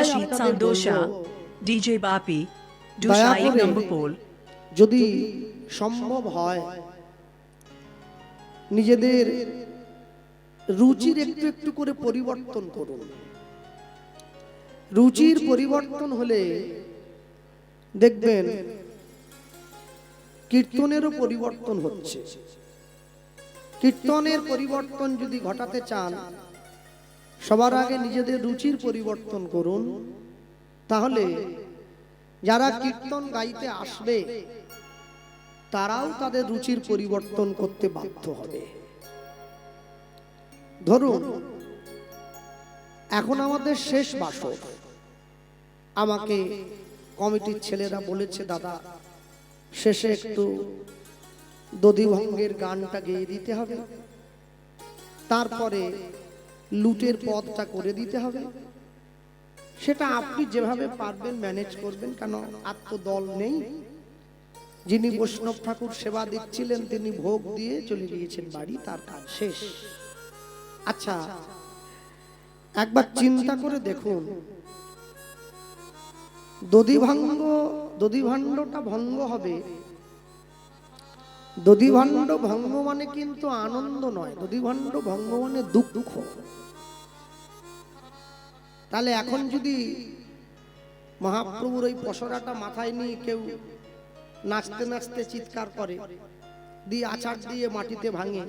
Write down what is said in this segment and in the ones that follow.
Rashid Sandosha, DJ Bapi, দয়া Dushai করে Nampapol, যদি সম্ভব হয় নিজেদের রুচির একটু একটু করে পরিবর্তন করুন। রুচির পরিবর্তন হলে দেখবেন কীর্তনেরও পরিবর্তন হচ্ছে। কীর্তনের পরিবর্তন যদি ঘটাতে চান সবার আগে নিজেদের রুচির পরিবর্তন করুন, তাহলে যারা কীর্তন গাইতে আসবে তারাও তাদের রুচির পরিবর্তন করতে বাধ্য হবে। ধরুন এখন আমাদের শেষ বাসর, আমাকে কমিটির ছেলেরা বলেছে দাদা শেষে একটু দধিভঙ্গের গানটা গেয়ে দিতে হবে, তারপরে লুটের পদটা করে দিতে হবে। সেটা আপনি যেভাবে পারবেন ম্যানেজ করবেন, কেন আর তো দল নেই। যিনি বৈষ্ণব ঠাকুর সেবা দিচ্ছিলেন তিনি ভোগ দিয়ে চলে গিয়েছেন বাড়ি, তার কাজ শেষ। আচ্ছা একবার চিন্তা করে দেখুন, দধিভাণ্ডটা ভঙ্গ হবে। দধিভাণ্ড ভঙ্গ মানে কিন্তু আনন্দ নয়, দধিভাণ্ড ভঙ্গ মানে দুঃখ। তাহলে এখন যদি মহাপ্রভুর ওই পসরাটা মাথায় নিয়ে কেউ নাচতে নাচতে চিৎকার করে, দিয়ে আছাড় দিয়ে মাটিতে ভাঙে,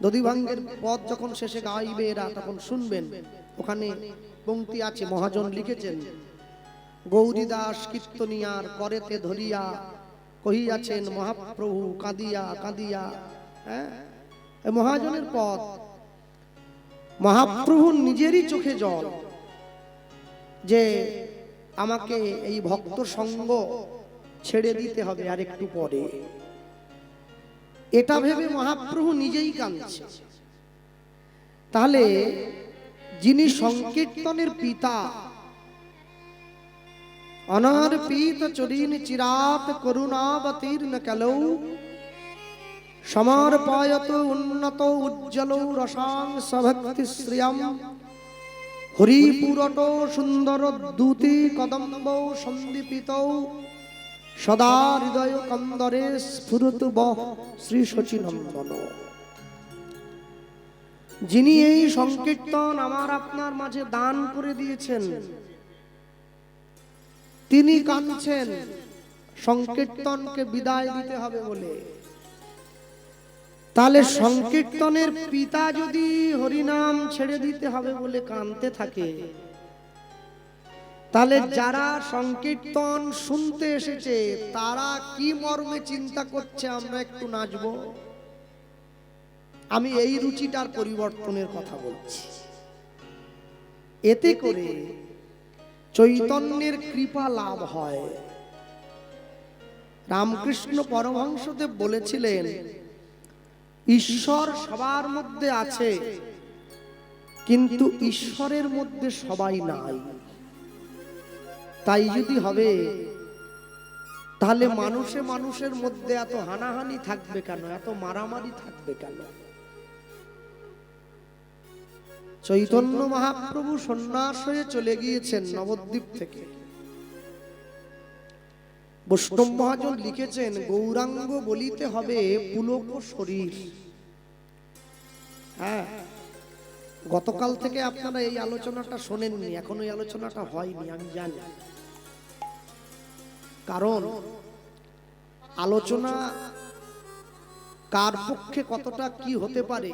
দধিভাঙ্গের পদ যখন শেষে গাইবে এরা তখন শুনবেন ওখানে পংক্তি আছে, মহাজন লিখেছেন, গৌরীদাস কীর্তনিয়ার করেতে ধরিয়া কহিয়াছেন মহাপ্রভু কাঁদিয়া কাঁদিয়া। হ্যাঁ, মহাজনের পদ, মহাপ্রভুর নিজেরই চোখে জল যে আমাকে এই ভক্ত সঙ্গ ছেড়ে দিতে হবে আর একটু পরে। এটা ভেবে মহাপ্রভু নিজেই কাঁদছে। তাহলে যিনি সংকীর্তনের পিতা, অনার্পিত চরিন চিরাত করুণাবতীর্ণ কলৌ সমর্পয়ত উন্নত উজ্জ্বল রসাং সভক্তি শ্রিয়ম হরিপুরট সুন্দর দূতি কদম্ব সন্দীপিত সদা হৃদয় কন্দরে স্ফুরতু বহ শ্রী শচীনন্দন। যিনি এই সংকীর্তন আমার আপনার মাঝে দান করে দিয়েছেন তিনি কাঁদছেন সংকীর্তনকে বিদায় দিতে হবে বলে। তাহলে সংকীর্তনের পিতা যদি হরিনাম ছেড়ে দিতে হবে বলে কাঁদতে থাকে, তাহলে যারা সংকীর্তন শুনতে এসেছে তারা কি মর্মে চিন্তা করছে আমরা একটু নাচবো। আমি এই রুচিটার পরিবর্তনের কথা বলছি। এতে করে চৈতন্যের কৃপা লাভ হয়। রামকৃষ্ণ পরমহংসদেব বলেছিলেন ঈশ্বর সবার মধ্যে আছে, কিন্তু ঈশ্বরের মধ্যে সবাই নাই। তাই যদি হবে তাহলে মানুষে মানুষের মধ্যে এত হানাহানি থাকবে কেন, এত মারামারি থাকবে কেন? চৈতন্য মহাপ্রভু সন্ন্যাস হয়ে চলে গিয়েছেন নবদ্বীপ থেকে। বৈষ্ণব মহাজন লিখেছেন গৌরাঙ্গ বলিতে হবে পুলক শরীর। হ্যাঁ, গতকাল থেকে আপনারা এই আলোচনাটা শোনেননি, এখন ওই আলোচনাটা হয়নি আমি জানি। কারণ আলোচনা কার পক্ষে কতটা কি হতে পারে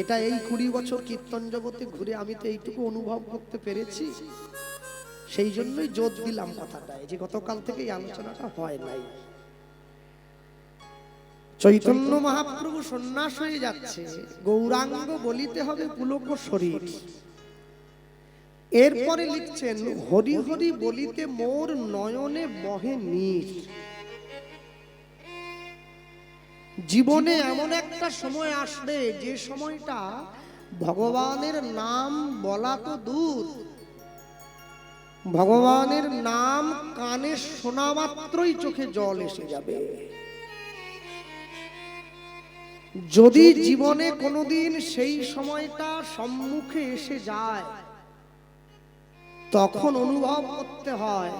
এটা এই 20 বছর কীর্তন জগতে ঘুরে আমি তো এইটুকু অনুভব করতে পেরেছি। সেই জন্যই জোর দিলাম কথাটায় যে গতকাল থেকে এই আলোচনাটা হয় নাই। চৈতন্য মহাপ্রভু সন্ন্যাস হয়ে যাচ্ছে, গৌরাঙ্গ বলিতে হবে পুলক শরীর। এরপরে লিখছেন হরি হরি বলিতে মোর নয়নে বহে নীর। জীবনে এমন একটা সময় আসবে যে সময়টা ভগবানের নাম বলা তো দূর, ভগবানের নাম কানে শোনা মাত্রই চোখে জল এসে যাবে। যদি জীবনে কোনোদিন সেই সময়টা সম্মুখে এসে যায় তখন অনুভব করতে হয়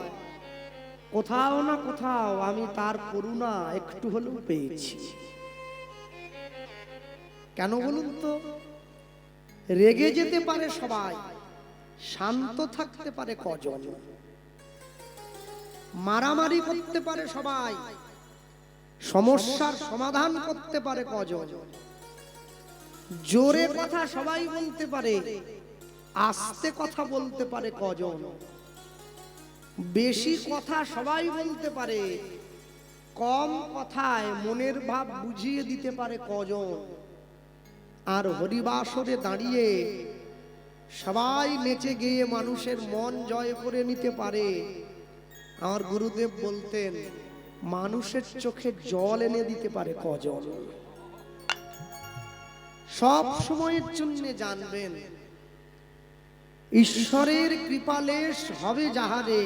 কোথাও না কোথাও আমি তার করুণা একটু হলেও পেয়েছি। কেন বলুন তো? রেগে যেতে পারে সবাই, শান্ত থাকতে পারে কজন? মারামারি করতে পারে সবাই, সমস্যার সমাধান করতে পারে কজন? জোরে কথা সবাই বলতে পারে, আস্তে কথা বলতে পারে কজন? বেশি কথা সবাই বলতে পারে, কম কথায় মনের ভাব বুঝিয়ে দিতে পারে কজন? আর হরিবাসরে দাঁড়িয়ে সবাই নেচে গিয়ে মানুষের মন জয় করে নিতে পারে। আমার গুরুদেব বলতেন, মানুষের চোখে জল এনে দিতে পারে কজন? সব সময়ের জন্য জানবেন, ঈশ্বরের কৃপালেশ হবে যাহারে,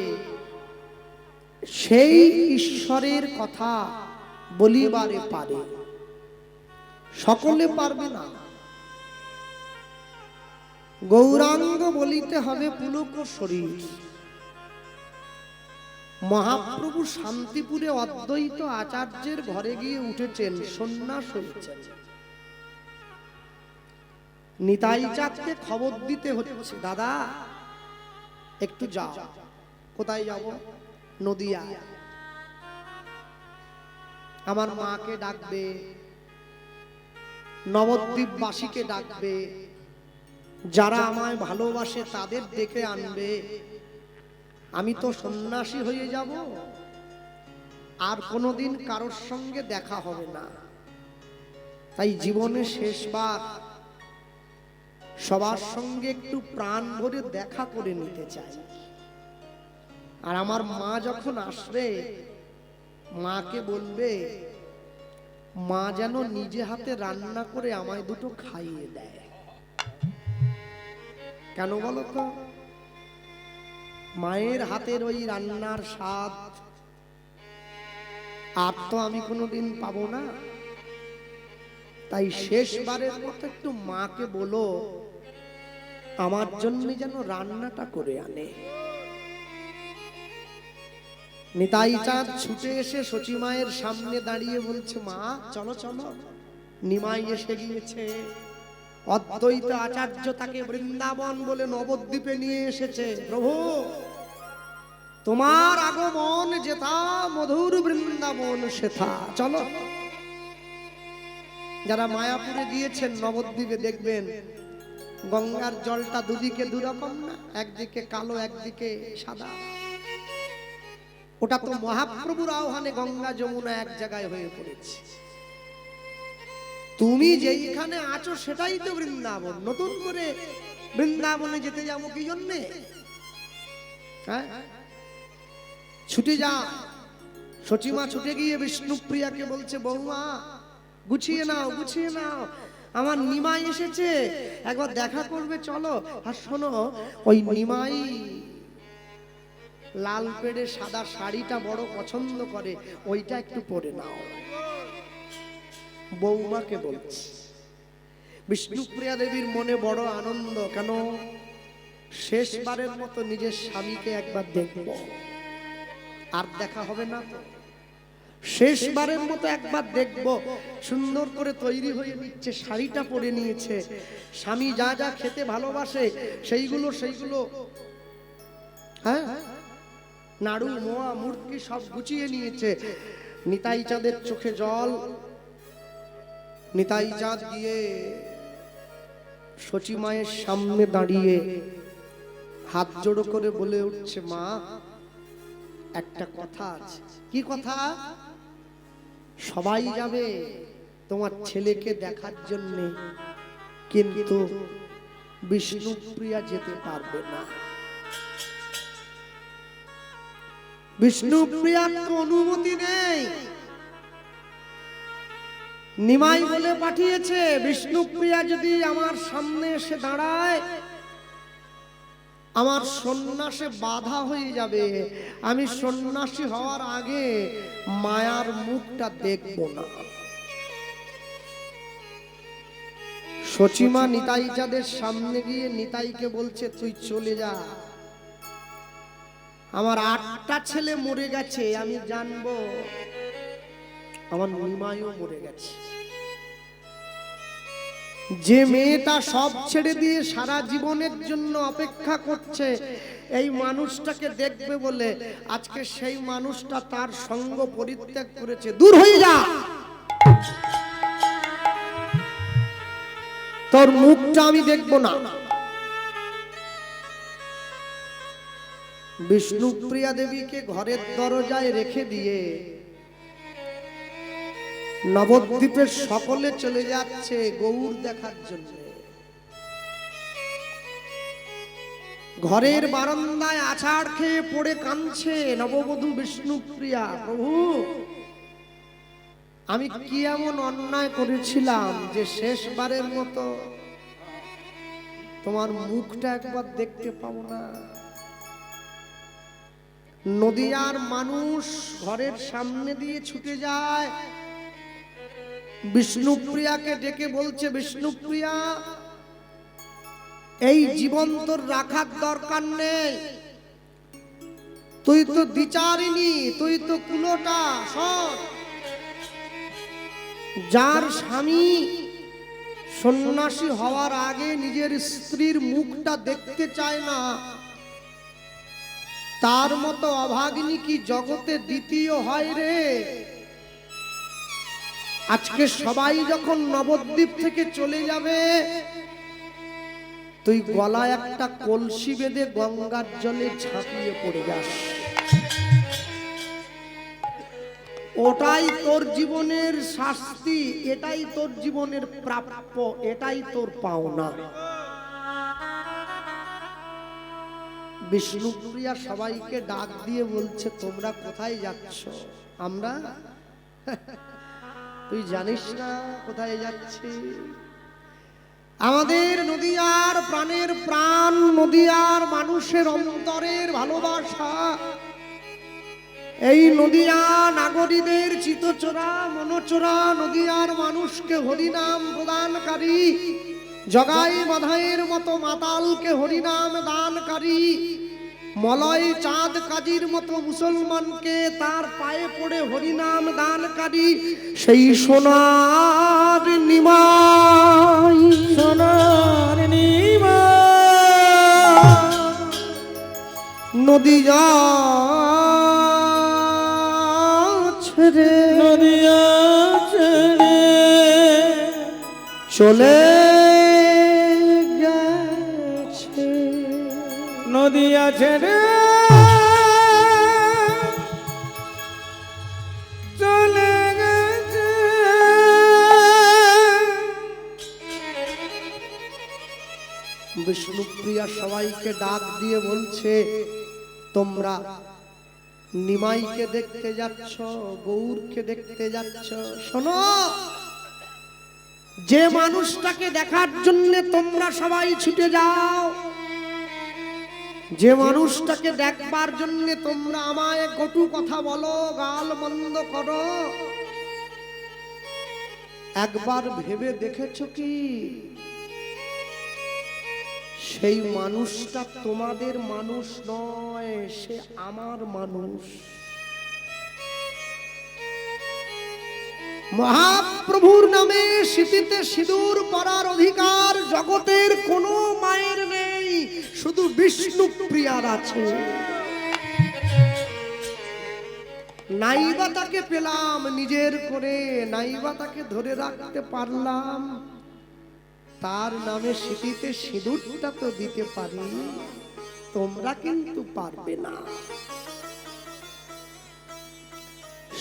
সেই ঈশ্বরের কথা বলিবারে পারে। সকলে পারবে না। গৌরাঙ্গ বলিতে হবে পুলক শরীর। মহাপ্রভু শান্তিপুরে অদ্বৈত আচার্যের ঘরে গিয়ে উঠেছেন, সন্ন্যাস হয়েছেন। নিতাই চাঁদকে খবর দিতে হচ্ছে, দাদা একটু যাও। কোথায় যাব? নদিয়া। আমার মাকে ডাকবে, নবদ্বীপবাসীকে ডাকবে, যারা আমায় ভালোবাসে তাদের ডেকে আনবে। আমি তো সন্ন্যাসী হয়ে যাব, আর কোনোদিন কারোর সঙ্গে দেখা হবে না। তাই জীবনে শেষবার সবার সঙ্গে একটু প্রাণ ভরে দেখা করে নিতে চাই। আর আমার মা যখন আসবে, মাকে বলবে, মা যেন নিজে হাতে রান্না করে আমায় দুটো খাইয়ে দেয়। কেন বলো তো? মায়ের হাতের ওই রান্নার স্বাদ আর তো আমি কোনোদিন পাবো না। তাই শেষবারের মতো একটু মাকে বলো, আমার জন্য যেন রান্নাটা করে আনে। নিতাই চাঁদ ছুটে এসে সচিমায়ের সামনে দাঁড়িয়ে বলছে, মা চলো চলো, নিমাই এসে গিয়েছে। অদ্বৈত আচার্য তাকে বৃন্দাবন বলে নবদ্বীপে নিয়ে এসেছে। প্রভু, তোমার আগমন যেথা, মধুর বৃন্দাবন সেথা। চলো। যারা মায়াপুরে গিয়েছেন, নবদ্বীপে দেখবেন গঙ্গার জলটা দুদিকে দুরকম না, একদিকে কালো একদিকে সাদা। ওটা তো মহাপ্রভুর আহ্বানে গঙ্গা যমুনা এক জায়গায় হয়ে পড়েছে। তুমি যেইখানে আছো সেটাই তো বৃন্দাবন। নতুন করে বৃন্দাবনে যেতে যাবো কি জন্যে? হ্যাঁ, ছুটে যা। সচিমা ছুটে গিয়ে বিষ্ণুপ্রিয়াকে বলছে, বৌমা গুছিয়ে নাও, গুছিয়ে নাও, আমার নিমাই এসেছে, একবার দেখা করবে, চলো। আর শোনো, ওই নিমাই লাল পেড়ে সাদা শাড়িটা বড় পছন্দ করে, ওইটা একটু পরে নাও। বৌমাকে বলছে। বিষ্ণুপ্রিয়া দেবীর মনে বড় আনন্দ। কেন? শেষবারের মতো নিজের স্বামীকে একবার দেখব, আর দেখা হবে না তো। শেষবারের মতো একবার দেখব। সুন্দর করে তৈরি হয়ে নিচ্ছে, শাড়িটা পরে নিয়েছে। স্বামী যা যা খেতে ভালোবাসে সেইগুলো হ্যাঁ, নাড়ু মোয়া মুরকি সব গুছিয়ে নিয়েছে। নিতাই চাঁদের চোখে জল। নিতাই চাঁদ গিয়ে সচিমায়ের সামনে দাঁড়িয়ে হাত জোড়ো করে বলে উঠছে, মা একটা কথা আছে। কি কথা? সবাই যাবে তোমার ছেলেকে দেখার জন্য, কিন্তু বিষ্ণুপ্রিয়া যেতে পারবে না। বিষ্ণুপ্রিয়ার তো অনুমতি নেই। নিমাই বলে পাঠিয়েছে, বিষ্ণুপ্রিয়া যদি আমার সামনে এসে দাঁড়ায়, আমার সন্ন্যাসে বাধা হয়ে যাবে। আমি সন্ন্যাসী হওয়ার আগে মায়ার মুখটা দেখব না। সচিমা নিতাই চাঁদের সামনে গিয়ে নিতাইকে বলছে, তুই চলে যা, আমার 8টা ছেলে মরে গেছে, আমি জানবো আমার নিমাইও মরে গেছে। যে মেয়েটা সব ছেড়ে দিয়ে সারা জীবনের জন্য অপেক্ষা করছে এই মানুষটাকে দেখবে বলে, আজকে সেই মানুষটা তার সঙ্গ পরিত্যাগ করেছে। দূর হয়ে যা, তোর মুখটা আমি দেখব না। বিষ্ণুপ্রিয়া দেবীকে ঘরের দরজায় রেখে দিয়ে নবদ্বীপের সকলে চলে যাচ্ছে গৌর দেখার জন্য। ঘরের বারান্দায় আছাড় খেয়ে পড়ে কাঁদছে নববধূ বিষ্ণুপ্রিয়া। প্রভু, আমি কি এমন অন্যায় করেছিলাম যে শেষবারের মতো তোমার মুখটা একবার দেখতে পাবো না? নদিয়ার মানুষ ঘরের সামনে দিয়ে ছুটে যায়, বিষ্ণুপ্রিয়াকে ডেকে বলছে, বিষ্ণুপ্রিয়া, এই জীবন তোর রাখার দরকার নেই, তুই তো দ্বিচারিণী, তুই তো কুলোটা। যার স্বামী সন্ন্যাসী হওয়ার আগে নিজের স্ত্রীর মুখটা দেখতে চায় না, তার মতো অভাগিনী কি জগতে দ্বিতীয় হয় রে? আজকে সবাই যখন নবদ্বীপ থেকে চলে যাবে, তুই গলায় একটা কলসি বেঁধে গঙ্গার জলে ঝাঁপিয়ে পড়ে যাস। ওটাই তোর জীবনের শাস্তি, এটাই তোর জীবনের প্রাপ্য, এটাই তোর পাওনা। বিষ্ণুপ্রিয়া সবাইকে ডাক দিয়ে বলছে, তোমরা কোথায় যাচ্ছ? আমরা? তুই জানিস না কোথায় যাচ্ছি? আমাদের নদিয়ার প্রাণের প্রাণ, নদিয়ার মানুষের অন্তরের ভালোবাসা, এই নদিয়া নাগরীদের চিতচোরা মনোচোরা নদিয়ার মানুষকে হরিনাম প্রদানকারী, জগাই মাধাইয়ের মতো মাতালকে হরিনাম দানকারী, মলয় চাঁদ কাজীর মতো মুসলমানকে তার পায়ে পড়ে হরিনাম দানকারী সেই সোনার নিমাই, সোনার নিমাই নদিয়া ছেড়ে, নদিয়া ছেড়ে চলে গেছে, নদিয়া ছেড়ে চলে গেছে। বিষ্ণুপ্রিয়া সবাইকে ডাক দিয়ে বলছে, তোমরা নিমাইকে দেখতে যাচ্ছ, গৌরকে দেখতে যাচ্ছ, শোনো, যে মানুষটাকে দেখার জন্য তোমরা সবাই ছুটে যাও, যে মানুষটাকে দেখবার জন্য তোমরা আমায় কটু কথা বলো, গাল মন্দ করো, একবার ভেবে দেখেছো কি সেই মানুষটা তোমাদের মানুষ নয়, সে আমার মানুষ। মহাপ্রভুর নামে সিঁথিতে সিঁদুর পরার অধিকার জগতের কোনো মায়ের নেই, শুধু বিষ্ণুপ্রিয়ার আছে। নাইবা তাকে পেলাম নিজের করে, নাইবা তাকে ধরে রাখতে পারলাম, তার নামে সিঁথিতে সিঁদুরটা তো দিতে পারি, তোমরা কিন্তু পারবে না।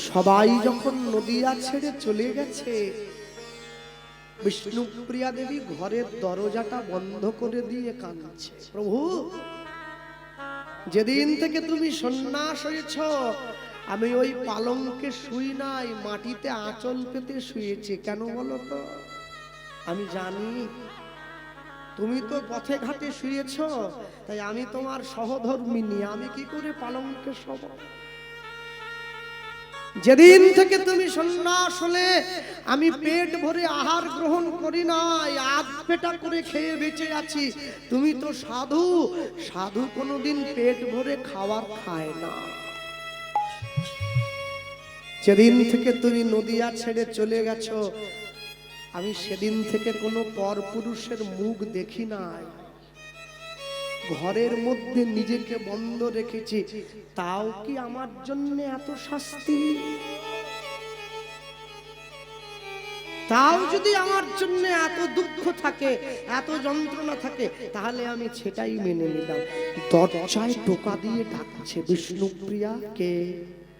সবাই যখন নদিয়া ছেড়ে চলে গেছে, বিষ্ণুপ্রিয়া দেবী ঘরের দরজাটা বন্ধ করে দিয়ে কাঁদছে, প্রভু, যেদিন থেকে তুমি সন্ন্যাস হয়েছ আমি ওই পালঙ্কে শুই নাই, মাটিতে আঁচল পেতে শুয়েছি। কেন বলো তো? আমি জানি তুমি তো পথে ঘাটে শুয়েছ, তাই আমি তোমার সহধর্মিনী, আমি কি করে পালঙ্কে শোব? যেদিন থেকে তুমি সন্ন্যাস হলে আমি পেট ভরে আহার গ্রহণ করি নাই, আধ পেটা করে খেয়ে বেঁচে আছি। তুমি তো সাধু, সাধু কোনোদিন পেট ভরে খাবার খায় না। যেদিন থেকে তুমি নদিয়া ছেড়ে চলে গেছো, আমি সেদিন থেকে কোনো পরপুরুষের মুখ দেখি নাই। ঘরের মধ্যে নিজেকে বন্ধ রেখেছি, তাও কি আমার জন্য এত শাস্তি? তাও যদি আমার জন্য এত দুঃখ থাকে, এত যন্ত্রণা থাকে, তাহলে আমি সেটাই মেনে নিলাম। দরজায় টোকা দিয়ে ডাকছে বিষ্ণুপ্রিয়া, কে?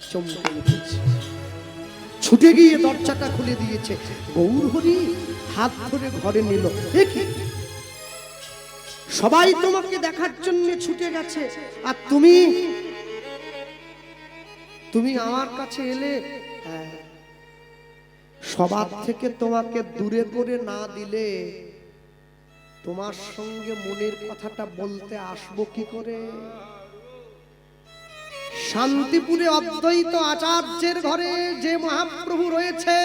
চমকে উঠেছে, ছুটে গিয়ে দরজাটা খুলে দিয়েছে। গৌর হরি হাত ধরে ঘরে নিল। সবাই তোমাকে দেখার জন্য ছুটে গেছে, আর তুমি আমার কাছে এলে। সবার থেকে তোমাকে দূরে করে না দিলে তোমার সঙ্গে মনের কথাটা বলতে আসবো কি করে? শান্তিপুরে অদ্বৈত আচার্যের ঘরে যে মহাপ্রভু রয়েছে,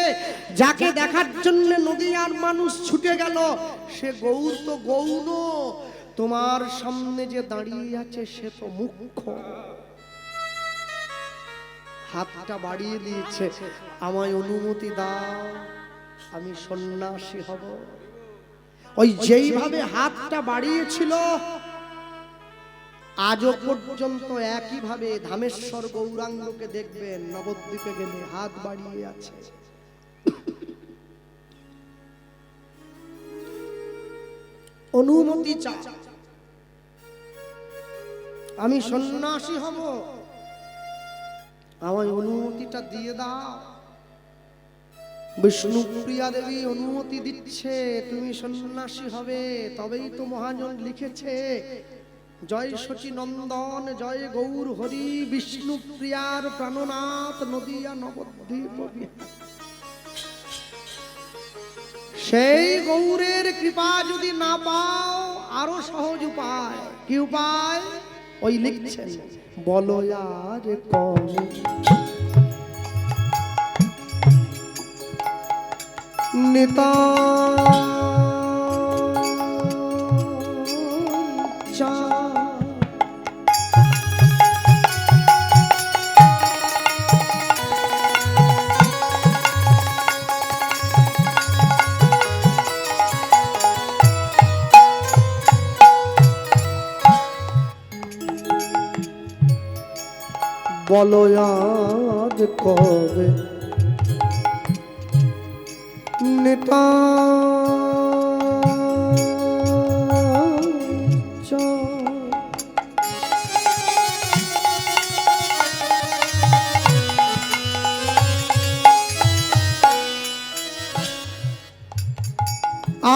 যাকে দেখার জন্য নদিয়ার মানুষ ছুটে গেল, সে গৌর তো গৌর। তোমার সামনে যে দাঁড়িয়ে আছে সে তো মুখ্য। হাতটা বাড়িয়ে দিয়েছে, আমায় অনুমতি দাও, আমি সন্ন্যাসী হব। ওই যেইভাবে হাতটা বাড়িয়েছিল, আজও পর্যন্ত একইভাবে ধামেশ্বর গৌরাঙ্গকে দেখবেন, নবদ্বীপে গেলে হাত বাড়িয়ে আছে। অনুমতি চা, আমি সন্ন্যাসী হব, আমায় অনুমতিটা দিয়ে দাও। বিষ্ণুপ্রিয়া দেবী অনুমতি দিচ্ছে, তুমি সন্ন্যাসী হবে। তবেই তো মহাজন লিখেছে, জয় শচী নন্দন জয় গৌর হরি, বিষ্ণুপ্রিয়ার প্রাণনাথ নদিয়া নবদ্বীপ। সেই গৌরের কৃপা যদি না পাও, আরো সহজ উপায়। কি উপায়? ওই লিখছেন, বলো আর কম নেতা বলো আজ কবে নেতা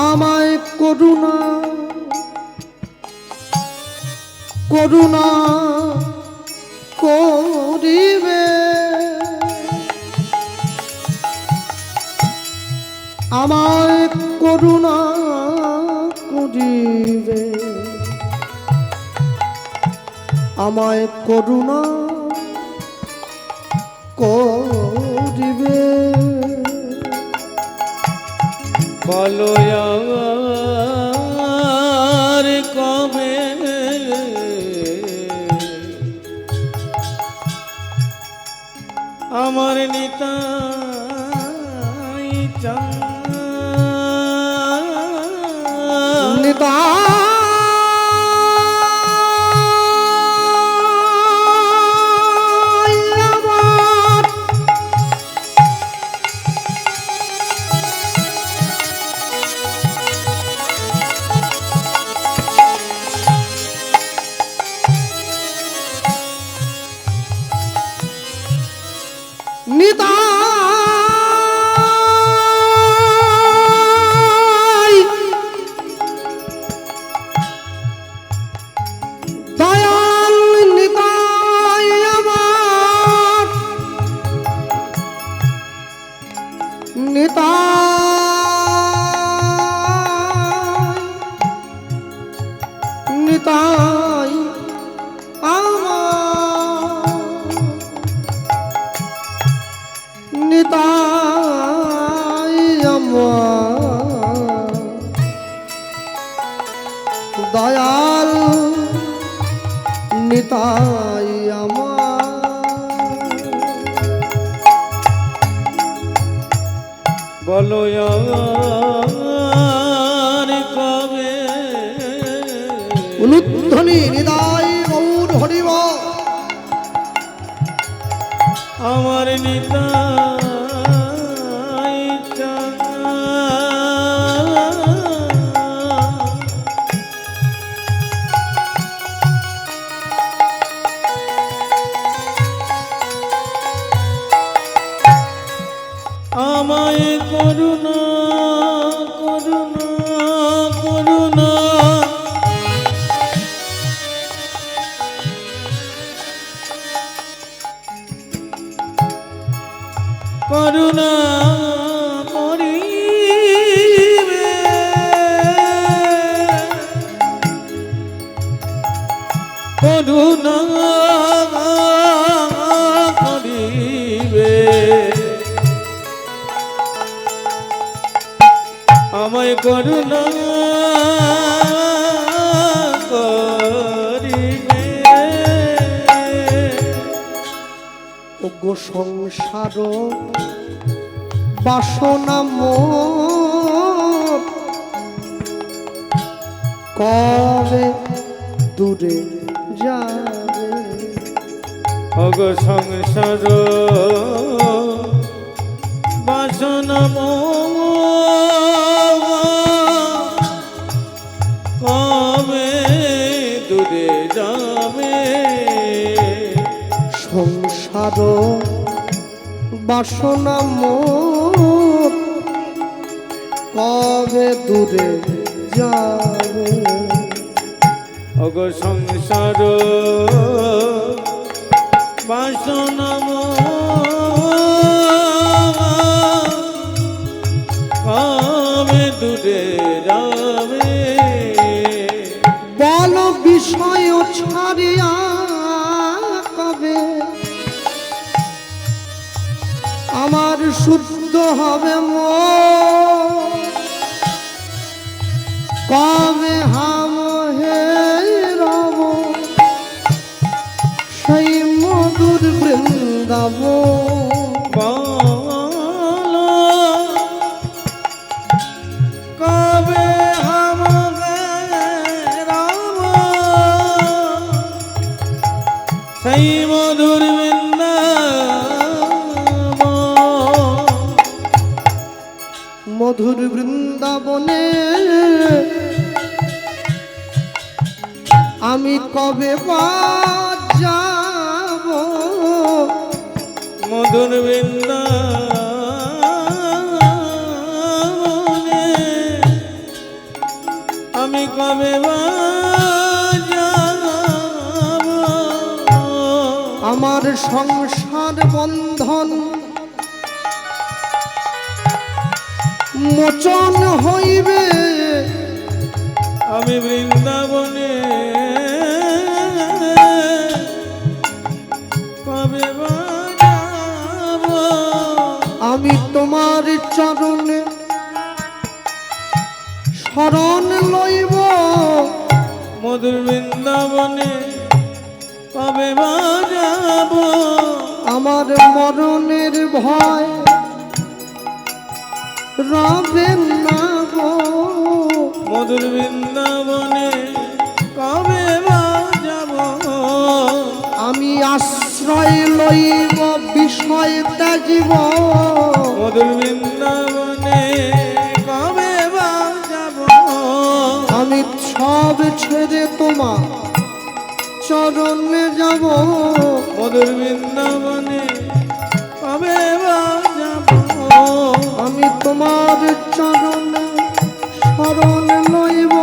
আমায় করুণা করুণা করিবে, আমায় করুণা করিবে, আমায় করুণা করিবে। বলো আর কবে আমার নিতাই নিতাই নিতাই নিতাই আমার বলো আর কবে উলুধ্বনি নিতাই গৌর হরিব আমার নিতাই আমায় করুণা করুণা করুণা করুণা করিবে করুণা করিবে আমায় করুণা করিবে ওগো সংসার বাসনা মোর কবে দূরে যাবে অগ সংসার বাসনা কবে দূরে যাবে সংসার বাসনা মোর কবে দূরে যাবে অগ সংসার বাসনা কবে দূরে যাবে বল বিষয় ছাড়িয়া কবে আমার শুদ্ধ হবে মন কবে হাম হে রব সেই মধুর বৃন্দাবন কবে আমাকে রাম সেই মধুর মধুর বৃন্দাবনে আমি কবে বা যাব মধুর বৃন্দাবনে আমি কবে বা যাব আমার সংসার বন্ধন মোচন হইবে আমি বৃন্দাবনে কবে বা যাব আমি তোমার চরণে শরণ লইব মধুর বৃন্দাবনে কবে বা যাব আমার মরণের ভয় রবে না গো মধুর বৃন্দাবনে কবে বা যাব আমি আশ্রয় লইব বিষয় ত্যাজিব মধুর বৃন্দাবনে কবে বা যাব আমি সব ছেড়ে তোমার চরণে যাব মধুর বৃন্দাবনে কবে বা যাব আমি তোমার চরণে শরণ লইব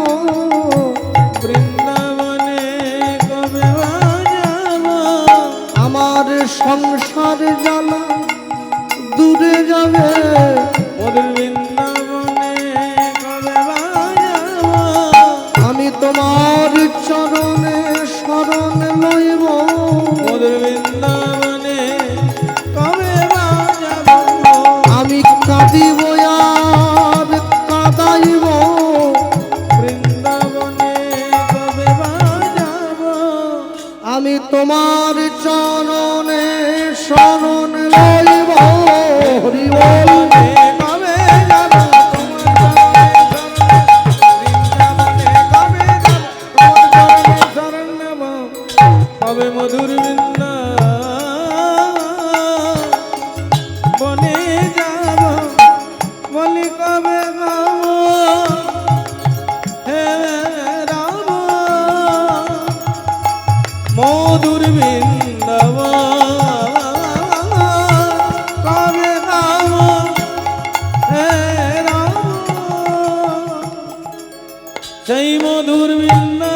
বৃন্দাবনে কবে বা যাব আমার সংসার জ্বালা দূরে যাবে মধুর বৃন্দাবনে কবে বা যাব আমি তোমার চরণে শরণ লইব মধুর বৃন্দাবনে কবে বা যাব আমি কাঁদিব আর কাঁদাইব বৃন্দাবনে কবে বা যাব আমি তোমার চরণে শরণ লইব হরি বল। কবে যাব তোমার চরণে শরণ নেব, কবে মধুর বৃন্দাবনে যাব, বলি কবে যাব হে রাম মধুর বৃন্দাবন, কবে যাব হে রাম সেই মধুর বৃন্দাবন।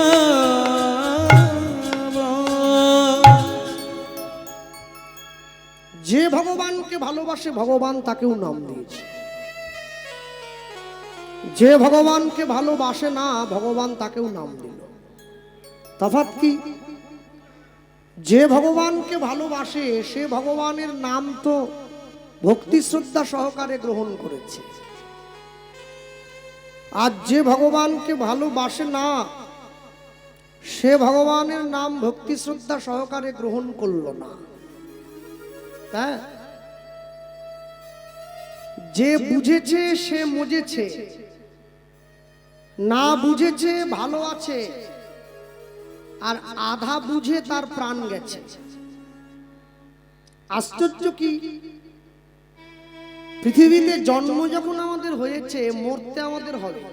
যে ভগবানকে ভালোবাসে ভগবান তাকেও নাম দিয়েছে, যে ভগবানকে ভালোবাসে না ভগবান তাকেও নাম দিল। তফাৎ কি? যে ভগবানকে ভালোবাসে সে ভগবানের নাম তো ভক্তি শ্রদ্ধা সহকারে গ্রহণ করেছে, আর যে ভগবানকে ভালোবাসে না সে ভগবানের নাম ভক্তি শ্রদ্ধা সহকারে গ্রহণ করলো না। হ্যাঁ, যে বুঝেছে সে মজেছে, না বুঝেছে ভালো আছে, আর আধা বুঝে তার প্রাণ গেছে। আশ্চর্য কি, পৃথিবীতে জন্ম যখন আমাদের হয়েছে মরতে আমাদের হবে,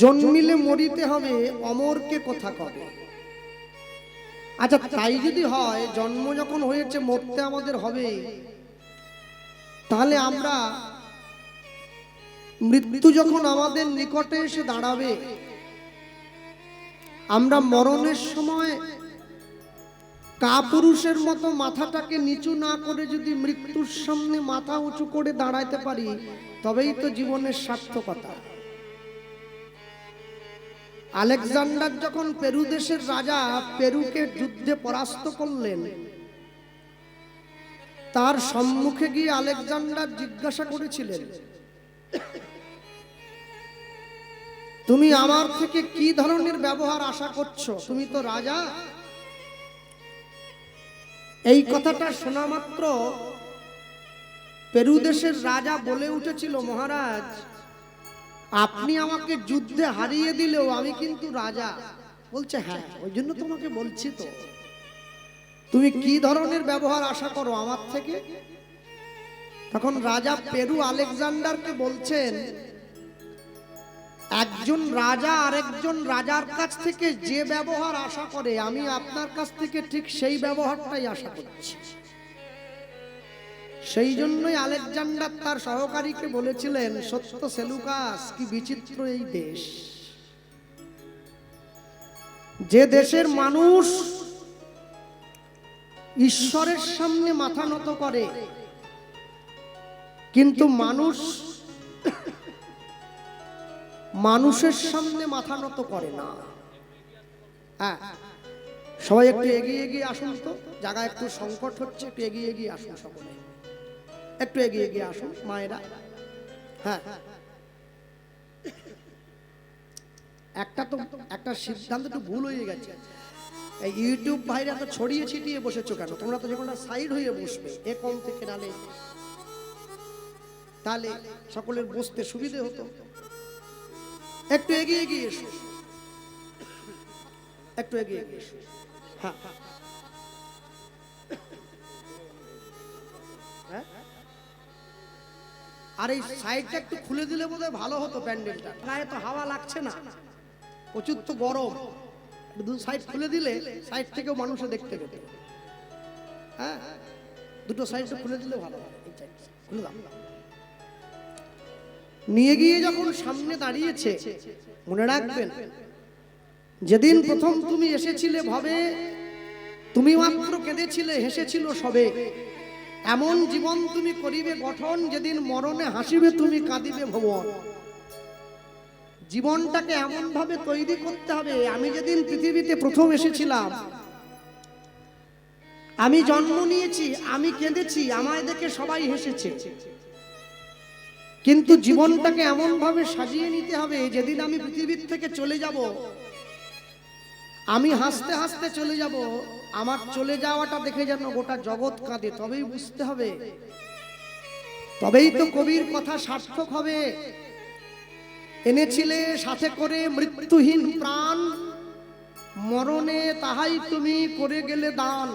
জন্মিলে মরিতে হবে, অমরকে কথা কবে। আচ্ছা তাই যদি হয় জন্ম যখন হয়েছে মরতে আমাদের হবে, তাহলে আমরা মৃত্যু যখন আমাদের নিকটে এসে দাঁড়াবে, আমরা মরণের সময় কাপুরুষের মতো মাথাটাকে নিচু না করে যদি মৃত্যুর সামনে মাথা উঁচু করে দাঁড়াইতে পারি, তবেই তো জীবনের সার্থকতা। আলেকজান্ডার যখন পেরু দেশের রাজা পেরুকে যুদ্ধে পরাস্ত করলেন, তার সম্মুখে গিয়ে আলেকজান্ডার জিজ্ঞাসা করেছিলেন, তুমি আমার থেকে কি ধরনের ব্যবহার আশা করছো? তুমি তো রাজা। এই কথাটা শোনা মাত্র পেরু দেশের রাজা বলে উঠেছিল, মহারাজ আপনি আমাকে যুদ্ধে হারিয়ে দিলেও আমি কিন্তু রাজা। বলছে হ্যাঁ, ওই জন্য তোমাকে বলছি তো, তুমি কি ধরনের ব্যবহার আশা করো আমার থেকে? তখন রাজা পেরু আলেকজান্ডারকে বলছেন, একজন রাজা আরেকজন রাজার কাছ থেকে যে ব্যবহার আশা করে আমি আপনার কাছ থেকে ঠিক সেই ব্যবহারটাই আশা করছি। সেই জন্যই আলেকজান্ডার তার সহকারীকে বলেছিলেন, সত্য সেলুকাস কি বিচিত্র এই দেশ, যে দেশের মানুষ ঈশ্বরের সামনে মাথা নত করে, কিন্তু মানুষ মানুষের সামনে মাথা নত করে না। হ্যাঁ, সবাই একটু এগিয়ে এগিয়ে আসুন তো, জায়গা একটু সংকট হচ্ছে, একটু এগিয়ে এগিয়ে আসুন, সকলে একটু এগিয়ে এগিয়ে আসুন মায়েরা। হ্যাঁ, একটা সিদ্ধান্ত একটু ভুল হয়ে গেছে। এই ইউটিউব ভাইরা তো ছড়িয়ে ছিটিয়ে বসেছো কেন? তোমরা তো যেমন সাইড হয়ে বসবে, এ কম থেকে নালে, তাহলে সকলের বসতে সুবিধে হতো। একটু এগিয়ে এগিয়ে এসো, একটু এগিয়ে এগিয়ে এসো। হ্যাঁ, আর এই সাইডটা একটু খুলে দিলে বোধহয় ভালো হতো, প্যান্ডেলটা গায়ে তো হাওয়া লাগছে না, প্রচুর তো গরম। দু সাইড খুলে দিলে সাইড থেকেও মানুষে দেখতে পেত। হ্যাঁ, দুটো সাইড খুলে দিলে ভালো হয়। খুলে দাও। নিয়ে গিয়ে যখন সামনে দাঁড়িয়েছে, মনে রাখবেন যেদিন প্রথম তুমি এসেছিলে ভবে, তুমি মাত্র কেঁদেছিলে, হেসেছিল সবে। এমন জীবন তুমি করিবে গঠন, যেদিন মরণে হাসিবে তুমি, কাঁদিবে ভুবন। জীবনটাকে এমন ভাবে তৈরি করতে হবে, আমি যেদিন পৃথিবীতে প্রথম এসেছিলাম, আমি জন্ম নিয়েছি, আমি কেঁদেছি, আমায় দেখে সবাই হেসেছে। কিন্তু জীবনটাকে এমন ভাবে সাজিয়ে নিতে হবে, যেদিন আমি পৃথিবীর থেকে চলে যাব, আমি হাসতে হাসতে চলে যাব, আমার চলে যাওয়াটা দেখে যেন গোটা জগৎ কাঁদে, তবেই বুঝতে হবে, তবেই তো কবির কথা সার্থক হবে। এনেছিলে সাথে করে মৃত্যুহীন প্রাণ, মরণে তাহাই তুমি করে গেলে দান।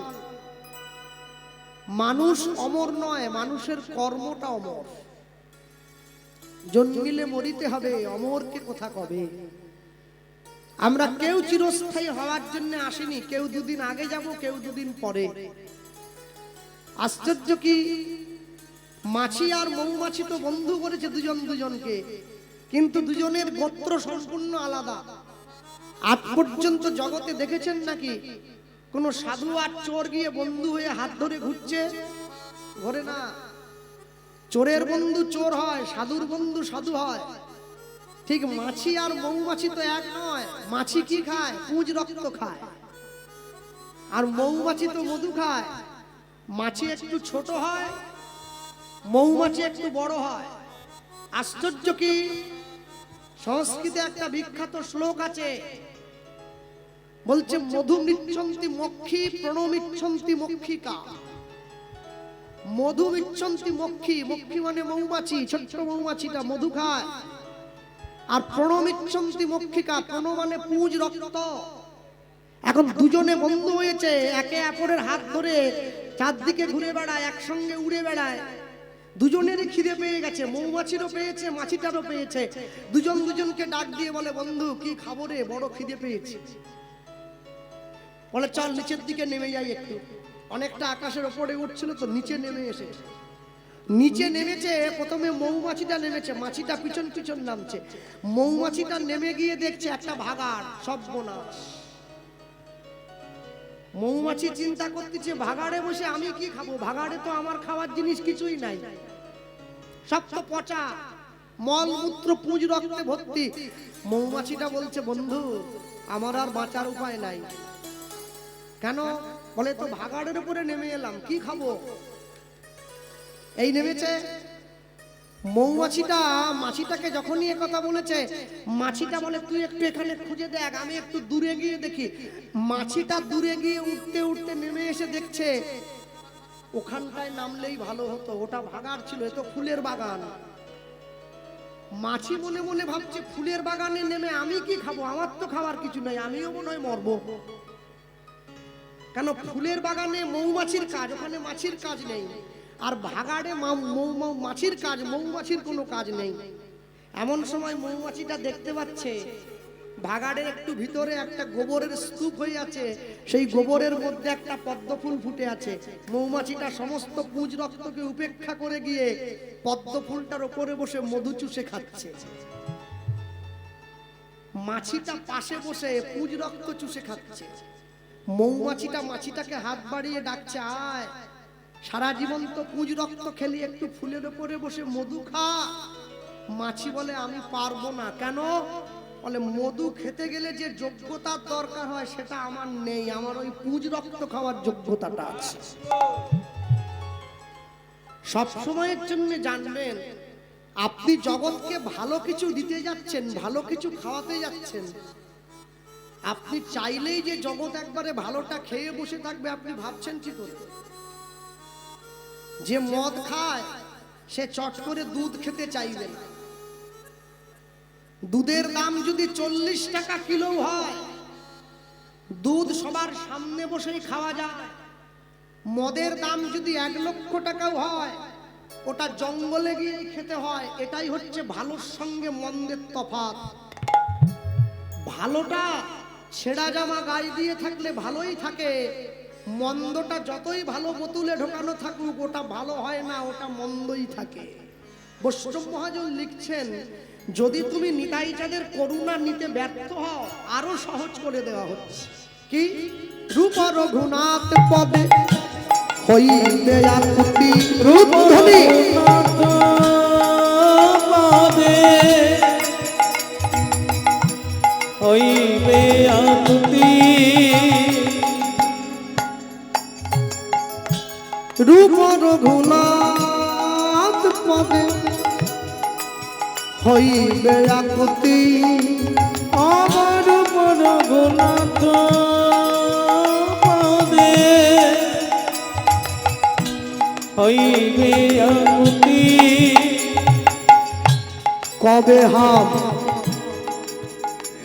মানুষ অমর নয়, মানুষের কর্মটা অমর। জন্মিলে মরিতে হবে, অমরকে কথা কবে। আমরা কেউ চিরস্থায়ী হওয়ার জন্য আসিনি, কেউ দুদিন আগে যাব, কেউ দুদিন পরে। আশ্চর্য কি, মাছি আর মৌমাছি তো বন্ধু করেছে দুজন দুজনকে, কিন্তু দুজনের গোত্র সম্পূর্ণ আলাদা। আজ পর্যন্ত জগতে দেখেছেন নাকি কোন সাধু আর চোর গিয়ে বন্ধু হয়ে হাত ধরে ঘুরছে? ঘরে না। চোরের বন্ধু চোর হয়, সাধুর বন্ধু সাধু হয়। ঠিক মাছি আর মৌমাছি তো এক নয়। মাছি কি খায়? পুঁজ রক্ত খায়। আর মৌমাছি তো মধু খায়। মাছি একটু ছোট হয়, মৌমাছি একটু বড় হয়। আশ্চর্য কি, সংস্কৃতে একটা বিখ্যাত শ্লোক আছে, বলছে মধু মিচ্ছন্তি মক্ষী প্রণমিচ্ছন্তি মক্ষিকা। মধু মিচ্ছন্তি মক্ষী, মক্ষী মানে মৌমাছি, ছোট্ট মৌমাছিটা মধু খায়। আর প্রণমিচ্ছন্তি মক্ষিকা, প্রণ মানে পুঁজ রক্ত। এখন দুজনে বন্ধু হয়েছে, একে অপরের হাত ধরে চারদিকে ঘুরে বেড়ায়, একসঙ্গে উড়ে বেড়ায়। দুজনেরই খিদে পেয়ে গেছে, মৌমাছিরও পেয়েছে, মাছিটারও পেয়েছে। দুজন দুজনকে ডাক দিয়ে বলে, বন্ধু কি খাবো রে, বড় খিদে পেয়েছে। বলে চল নিচের দিকে নেমে যাই একটু। অনেকটা আকাশের ওপরে উঠছিল তো, নিচে নেমে এসেছে। নিচে নেমেছে, প্রথমে মৌমাছিটা নেমেছে, মাছিটা পিছন পিছন নামছে। মৌমাছিটা নেমে গিয়ে দেখছে একটা ভাগাড়, সর্বনাশ। মৌমাছি চিন্তা করতেছে, ভাগাড়ে বসে আমি কি খাবো, ভাগাড়ে তো আমার খাওয়ার জিনিস কিছুই নাই, সব তো পচা, মল মূত্র পুঁজ রক্তে ভর্তি। মৌমাছিটা বলছে, বন্ধু আমার আর বাঁচার উপায় নাই। কেন? বলে তো ভাগাড়ের উপরে নেমে এলাম, কি খাবো। এই নেমেছে। মৌমাছিটা মাছিটাকে যখনই কথা বলেছে, মাছিটা বলে তুই একটু এখানে খুঁজে দেখ, আমি একটু দূরে গিয়ে দেখি। মাছিটা দূরে গিয়ে উঠতে উঠতে নেমে এসে দেখছে ওখানটায় নামলেই ভালো হতো, ওটা ভাগাড় ছিল, এ তো ফুলের বাগান। মাছি মনে মনে ভাবছে, ফুলের বাগানে নেমে আমি কি খাবো, আমার তো খাওয়ার কিছু নাই, আমিও মনে হয় মরবো। কেন? ফুলের বাগানে মৌমাছির কাজ, ওখানে মাছির কাজ নেই। আর ভাগাড়ে মাছির কাজ, মৌমাছির কোনো কাজ নেই। এমন সময় মৌমাছিটা দেখতে পাচ্ছে ভাগাড়ের একটু ভিতরে একটা গোবরের স্তূপ হয়ে আছে, সেই গোবরের মধ্যে একটা পদ্ম ফুল ফুটে আছে। মৌমাছিটা সমস্ত পুঁজ রক্তকে উপেক্ষা করে গিয়ে পদ্ম ফুলটার উপরে বসে মধু চুষে খাচ্ছে। মাছিটা পাশে বসে পুঁজ রক্ত চুষে খাচ্ছে। মৌমাছিটা মাছিটাকে হাত বাড়িয়ে ডাকছে, আয়, সারা জীবন তো পুঁজ রক্ত খেলি, একটু ফুলের উপরে বসে মধু খা। মাছি বলে, আমি পারবো না। কেন? বলে মধু খেতে গেলে যে যোগ্যতার দরকার হয় সেটা আমার নেই, আমার ওই পুঁজ রক্ত খাওয়ার যোগ্যতাটা আছে। সব সময়ের জন্য জানবেন, আপনি জগৎকে ভালো কিছু দিতে যাচ্ছেন, ভালো কিছু খাওয়াতে যাচ্ছেন। আপনি চাইলেই যে জগৎ একবারে ভালোটা খেয়ে বসে থাকবে আপনি ভাবছেন কি করে? যে মদ খায় সে চট করে দুধ খেতে চাইবে না। দুধের দাম যদি 40 টাকা কিলো হয়, দুধ সবার সামনে বসেই খাওয়া যায়। মদের দাম যদি 1 লক্ষ টাকাও হয়, ওটা জঙ্গলে গিয়ে খেতে হয়। এটাই হচ্ছে ভালোর সঙ্গে মন্দের তফাৎ। ভালোটা ছেঁড়া জামা গায়ে দিয়ে থাকলে ভালোই থাকে, মন্দটা যতই ভালো বোতলে ঢোকানো থাকুক ওটা ভালো হয় না, ওটা মন্দই থাকে। বৈষ্ণব মহাজন লিখছেন, যদি তুমি নিতাই চাঁদের করুণা নিতে ব্যর্থ হও, আরো সহজ করে দেওয়া হচ্ছে। কি? রূপ রঘুনাথ পদে হইতে আকুতি, রূপ ধনি পদে হইবে আকুতি, রূপ রঘুনাথ পদে হইবে আকুতি, আমার রঘুনাথ পদে হইবে আকুতি কবে হাম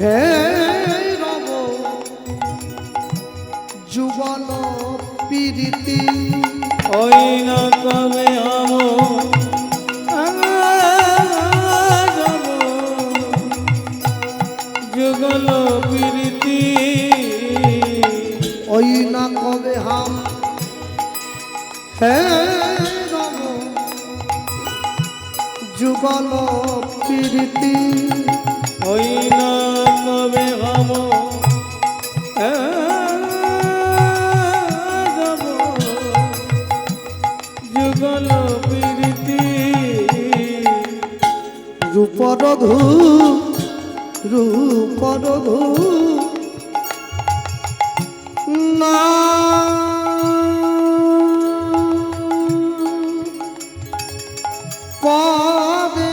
হে রব যুগল পীড়িতি ওই না কবে আম যুগল প্রীতি ওই না কবে হাম হে রব যুগল পীড়িতি ওই না কবে আম যুগল প্রীতি রূপরধু রূপরধু না পদে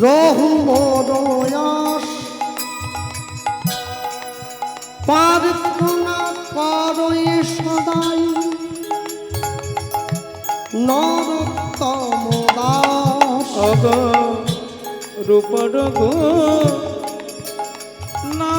রহু মরয়াস প্রার্থনা করই সদাই নরোত্তম দাস অগ রূপর গো না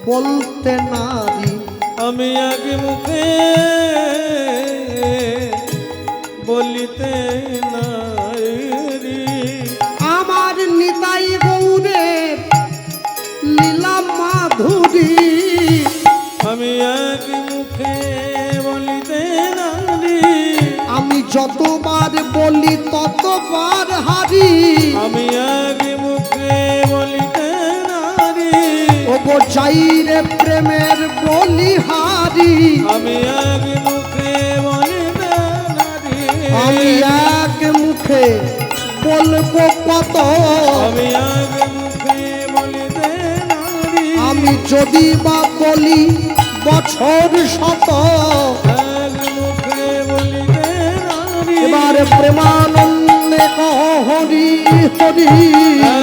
বলতে নারী আমি আগে মুখে বলিতে নারী আমার নিতাই গৌরের লীলা মাধুরী আমি আগে মুখে বলিতে নারী আমি যতবার বলি ততবার হারি আমি আগে মুখে বলিতে নারী ও যাইরে প্রেমের বলিহারি আমি আগে মুখে বলিতে নারী আমি এক মুখে বলবো কত আমি আগে মুখে বলিতে নারী আমি যদি বা বলি বছর শত আগে মুখে বলিতে নারী এবারে প্রেমানন্দে কহ হরি হরি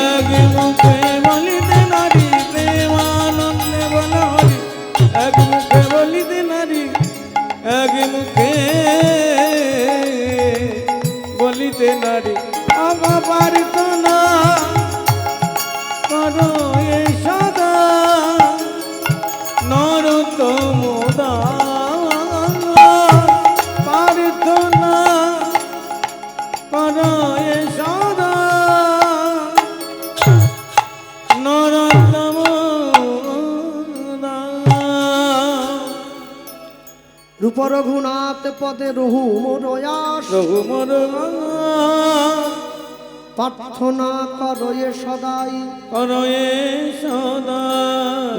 আগে মুখে বলিতে নারী প্রেমানন্দে বল হরি আগে মুখে বলিতে নারী আগে মুখে বলিতে নারী অগপারিত না করো এ সদা নরোত্তম দাস পারিত না করো এ সদা নরোত্তম দাস রূপ রঘুনাথ পদে রহু মোরয়াস রঘুমর প্রার্থনা করো এ সদাই করো এ সদা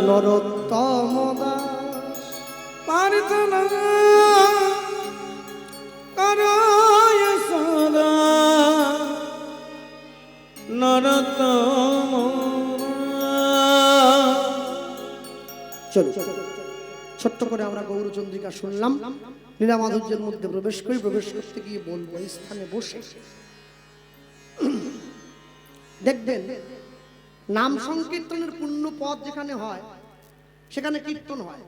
নরোত্তম দাস পারিত না করো এ সদা নরোত্তম চলো ছোট্ট করে আমরা গৌরচন্দ্রিকা শুনলাম, লীলা মাধুর্যের মধ্যে প্রবেশ করি। প্রবেশ করতে গিয়ে বলবো এই স্থানে বসে দেখবেন নাম সংকীর্তনের পুণ্য পদ যেখানে হয় সেখানে কীর্তন হয়,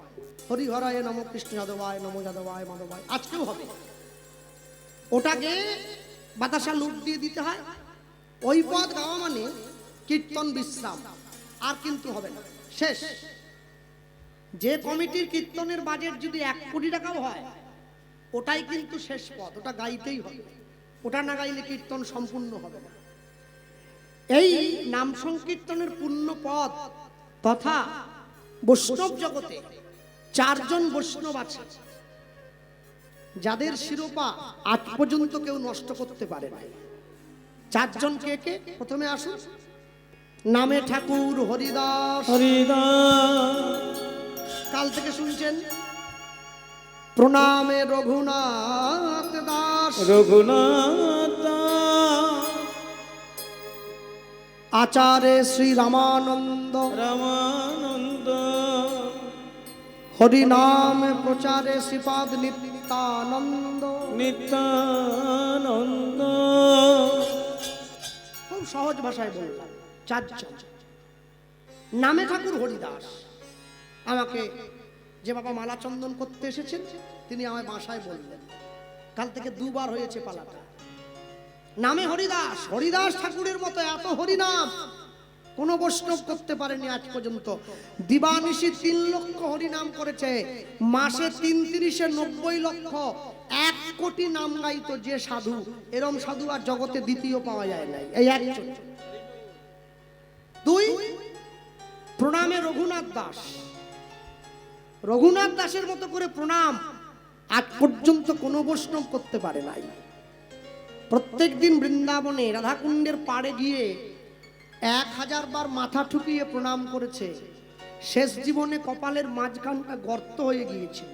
হরিহরায় নম, কৃষ্ণ যাদবায় নম, যাদবায় মাধবায়, আজকেও হবে। ওটাকে বাতাসা লুট দিয়ে দিতে হয়। ওই পদ গাওয়া মানে কীর্তন বিশ্রাম, আর কিন্তু হবে না, শেষ। যে কমিটির কীর্তনের বাজেট যদি 1 কোটি টাকাও হয়, ওটাই কিন্তু শেষ পদ, ওটা গাইতেই হবে। ওটা না গাইলে কীর্তন সম্পূর্ণ হবে না। এই নাম সংকীর্তনের পুণ্য পদ তথা বৈষ্ণব জগতে 4 জন বৈষ্ণব আছে যাদের শিরোপা আজ পর্যন্ত কেউ নষ্ট করতে পারে না। 4 জন কে কে? প্রথমে আসুন। নামে ঠাকুর হরিদাস, হরিদাস কাল থেকে শুনছেন। প্রণামে রঘুনাথ দাস, রঘুনাথ দাস, আচার্য শ্রী রামানন্দ, রামানন্দ, হরিনাম প্রচারে শ্রীপাদ নিত্যানন্দ। নিত্যানন্দ। খুব সহজ ভাষায় বললাম, 4 জন। নামে ঠাকুর হরিদাস, আমাকে যে বাবা মালা চন্দন করতে এসেছেন তিনি আমার বাসায় বললেন, কাল থেকে 2 বার হয়েছে পালাটা। নামে হরিদাস, হরিদাস ঠাকুরের মতো এত হরিনাম কোন বৈষ্ণব করতে পারেনি আজ পর্যন্ত। দিবানিশি 3 লক্ষ হরিনাম করেছে, মাসে 3-3-এ 90 লক্ষ, 1 কোটি নাম গাইতো যে সাধু। এরম সাধু আর জগতে দ্বিতীয় পাওয়া যায় নাই, এই একজন। 2 প্রণামে রঘুনাথ দাস, রঘুনাথ দাসের মতো করে প্রণাম আজ পর্যন্ত কোন বৈষ্ণব করতে পারে নাই। প্রত্যেক দিন বৃন্দাবনে রাধাকুণ্ডের পাড়ে গিয়ে 1000 বার মাথা ঠুকিয়ে প্রণাম করেছে। শেষ জীবনে কপালের মাঝখানটা গর্ত হয়ে গিয়েছিল।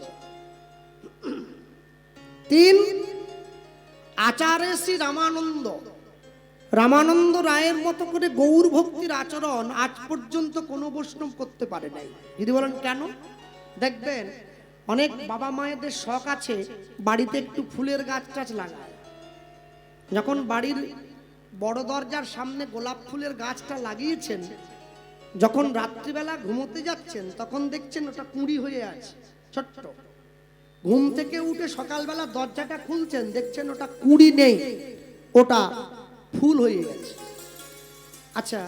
3 আচার্য শ্রী রামানন্দ, রামানন্দ রায়ের মতো করে গৌর ভক্তির আচরণ আজ পর্যন্ত কোনো বৈষ্ণব করতে পারে নাই। যদি বলেন কেন, দেখবেন অনেক বাবা মায়েদের শখ আছে বাড়িতে একটু ফুলের গাছ টাছ লাগায়। যখন বাড়ির বড় দরজার সামনে গোলাপ ফুলের গাছটা লাগিয়েছেন, যখন রাত্রিবেলা ঘুমোতে যাচ্ছেন তখন দেখছেন ওটা কুঁড়ি হয়ে আছে ছোট্ট। ঘুম থেকে উঠে সকালবেলা দরজাটা খুলছেন, দেখছেন ওটা কুঁড়ি নেই, ওটা ফুল হয়ে গেছে। আচ্ছা,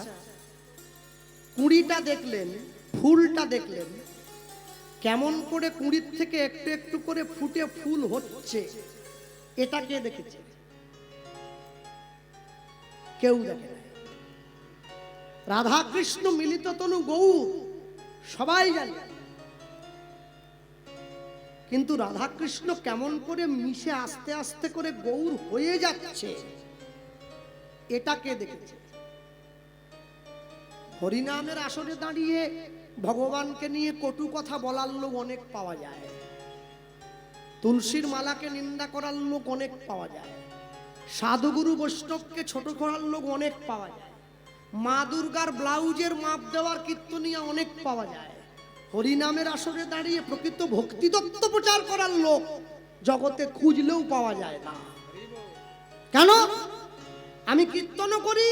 কুঁড়িটা দেখলেন, ফুলটা দেখলেন, কেমন করে কুঁড়ির থেকে একটু একটু করে ফুটে ফুল হচ্ছে, এটা কে দেখেছে? কেউ দেখে না। রাধা কৃষ্ণ মিলিত তনু গৌর সবাই জানে, কিন্তু রাধা কৃষ্ণ কেমন করে মিশে আস্তে আস্তে করে গৌর হয়ে যাচ্ছে, এটা কে দেখেছে? হরিনামের আসরে দাঁড়িয়ে ভগবানকে নিয়ে কটু কথা বলার লোক অনেক পাওয়া যায়, তুলসীর মালাকে নিন্দা করার লোক অনেক পাওয়া যায়, সাধুগুরু বৈষ্ণবকে ছোট করার লোক অনেক পাওয়া যায়, মা দুর্গার ব্লাউজের মাপ দেওয়ার কীর্তনিয়া অনেক পাওয়া যায়। হরিনামের আসরে দাঁড়িয়ে প্রকৃত ভক্তি তত্ত্ব প্রচার করার লোক জগতে খুঁজলেও পাওয়া যায় না। কেন? আমি কীর্তনও করি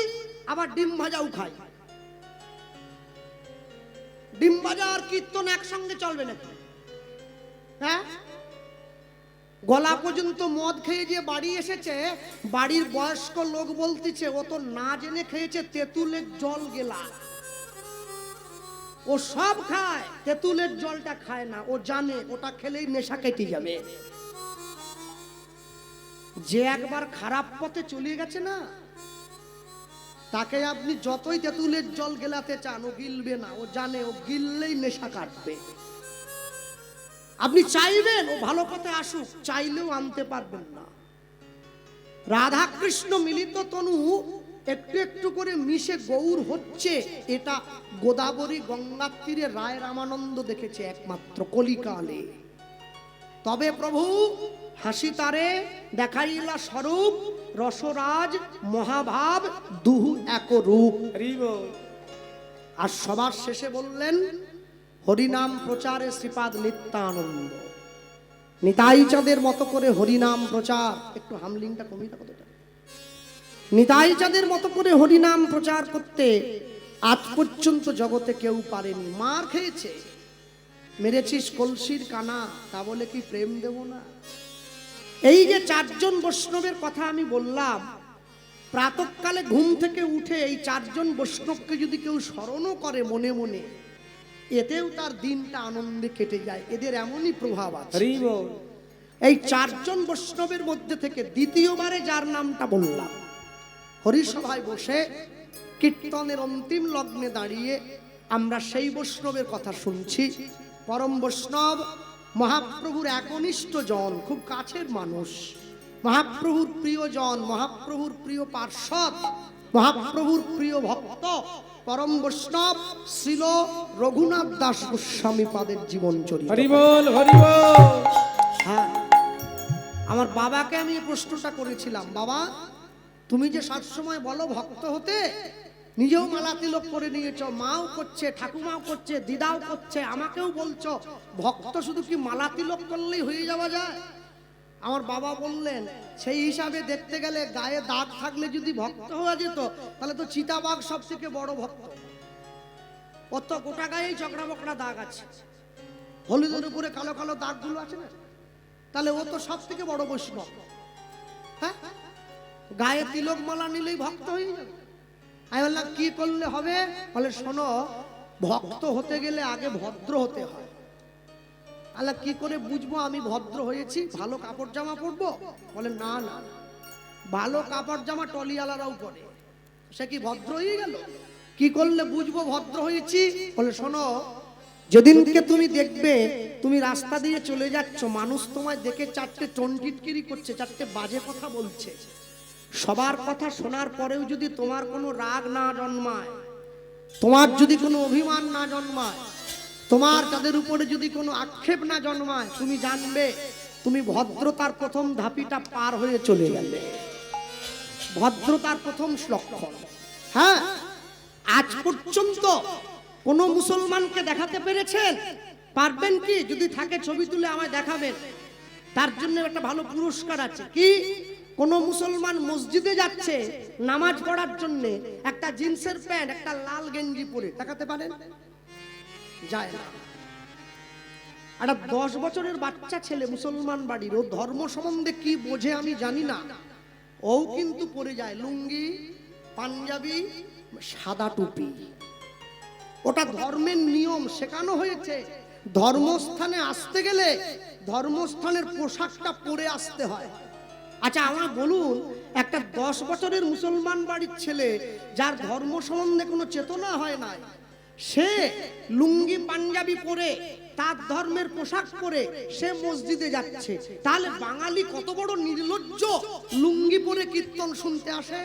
আবার ডিম ভাজাও খাই। ডিম ভাজা আর কীর্তন একসঙ্গে চলবে নাকি? হ্যাঁ, গলা পর্যন্ত মদ খেয়ে যে বাড়ি এসেছে, বাড়ির বয়স্ক লোক বলতেছে ও তো না জেনে খেয়েছে তেঁতুলের জল গেলা। ও সব খায়, তেঁতুলের জলটা খায় না, ও জানে ওটা খেলেই নেশা কেটে যাবে। যে একবার খারাপ পথে চলে গেছে না, তাকে আপনি যতই তেঁতুলের জল গেলাতে চান ও গিলবে না, ও জানে ও গিললেই নেশা কাটবে। আপনি চাইবেন ও ভালো পথে আসুক, চাইলেও আনতে পারবেন না। রাধা কৃষ্ণ মিলিত তনু একটু একটু করে মিশে গৌর হচ্ছে, এটা গোদাবরী গঙ্গার তীরে রায় রামানন্দ দেখেছে একমাত্র কলিকালে। তবে প্রভু হাসি তারে দেখাইলা স্বরূপ, রসরাজ মহাভাব দুহু এক রূপ। আর সবার শেষে বললেন হরিনাম প্রচারে শ্রীপাদ নিত্যানন্দ। নিতাই চাঁদের মতো করে হরিনাম প্রচার, একটু হামলিংটা কমিয়ে দাও কতটা। নিতাই চাঁদের মতো করে হরিনাম প্রচার করতে আজ পর্যন্ত জগতে কেউ পারেনি। মার খেয়েছে, মেরেছিস কলসির কানা, তা বলে কি প্রেম দেব না? এই যে চারজন বৈষ্ণবের কথা আমি বললাম, প্রাতঃকালে ঘুম থেকে উঠে এই চারজন বৈষ্ণবকে যদি কেউ স্মরণও করে মনে মনে, এতেও তার দিনটা আনন্দে কেটে যায়। এদের এমনই প্রভাব আছে। হরি বল। এই চারজন বৈষ্ণবের মধ্যে থেকে দ্বিতীয়বারে যার নামটা বললাম, হরিসভায় বসে কীর্তনের অন্তিম লগ্নে দাঁড়িয়ে আমরা সেই বৈষ্ণবের কথা শুনছি। পরম বৈষ্ণব, মহাপ্রভুর একনিষ্ঠ জন, খুব কাছের মানুষ, মহাপ্রভুর প্রিয়জন, মহাপ্রভুর প্রিয় পার্ষদ, মহাপ্রভুর প্রিয় ভক্ত, পরম বৈষ্ণব শ্রীল রঘুনাথ দাস গোস্বামী পাদের জীবন চরিত্র। হরি বল, হরি বল। হ্যাঁ, আমার বাবাকে আমি এই প্রশ্নটা করেছিলাম, বাবা তুমি যে সবসময় বলো ভক্ত হতে, নিজেও মালা তিলক করে নিয়েছ, মাও করছে, ঠাকুমাও করছে, দিদাও করছে, আমাকেও বলছো, ভক্ত শুধু কি মালা তিলক করলেই হয়ে যাওয়া যায়? আমার বাবা বললেন, সেই হিসাবে দেখতে গেলে গায়ে দাগ থাকলে যদি ভক্ত হওয়া যেত, তাহলে তো চিতাবাঘ সব থেকে বড় ভক্ত। ওর তো গোটা গায়েই চকড়া বকড়া দাগ আছে, হলুদের উপরে কালো কালো দাগগুলো আছে না, তাহলে ও তো সব থেকে বড় বৈষ্ণব। হ্যাঁ, গায়ে তিলক মালা নিলেই ভক্ত হয়ে যাবে। আমি বললাম কি করলে হবে? বলে শোনো, ভক্ত হতে গেলে আগে ভদ্র হতে হয়। আল্লাহ কি করে বুঝবো আমি ভদ্র হয়েছি? ভালো কাপড় জামা পরবো? বলে না না, ভালো কাপড় জামা টলিওয়ালারাও পরে, সে কি ভদ্র হয়ে গেল? কি করলে বুঝবো ভদ্র হয়েছি? বলে শোনো, যেদিনকে তুমি দেখবে তুমি রাস্তা দিয়ে চলে যাচ্ছ, মানুষ তোমায় দেখে চারটে টনটিটকিরি করছে, চারটে বাজে কথা বলছে, সবার কথা শোনার পরেও যদি তোমার কোনো রাগ না জন্মায়, তোমার যদি কোনো অভিমান না জন্মায়, তোমার তাদের উপরে যদি কোনো আক্ষেপ না জন্মায়, তুমি জানবে তুমি ভদ্রতার প্রথম ধাপিটা পার হয়ে চলে গেলে। ভদ্রতার প্রথম লক্ষণ। হ্যাঁ, আজ পর্যন্ত কোন মুসলমানকে দেখাতে পেরেছেন? পারবেন কি? যদি থাকে ছবি তুলে আমায় দেখাবেন, তার জন্য একটা ভালো পুরস্কার আছে। কি? কোন মুসলমান মসজিদে যাচ্ছে নামাজ পড়ার জন্য, একটা জিন্সের প্যান্ট একটা লাল গেঞ্জি পরে, দেখাতে পারেন? যায় না। একটা 10 বছরের বাচ্চা ছেলে মুসলমান বাড়ির, ও ধর্ম সম্বন্ধে কি বোঝে আমি জানি না, ও কিন্তু পরে যায় লুঙ্গি, পাঞ্জাবি, সাদা টুপি। ওটা ধর্মের নিয়ম, শেখানো হয়েছে। ধর্মস্থানে আসতে গেলে ধর্মস্থানের পোশাকটা পরে আসতে হয়। আচ্ছা আমার বলুন, একটা 10 বছরের মুসলমান বাড়ির ছেলে, যার ধর্ম সম্বন্ধে কোনো চেতনা হয় না, সে লুঙ্গি পাঞ্জাবি পরে, তার ধর্মের পোশাক পরে সে মসজিদে যাচ্ছে, তাহলে বাঙালি কত বড় নির্লজ্জ, লুঙ্গি পরে কীর্তন শুনতে আসে।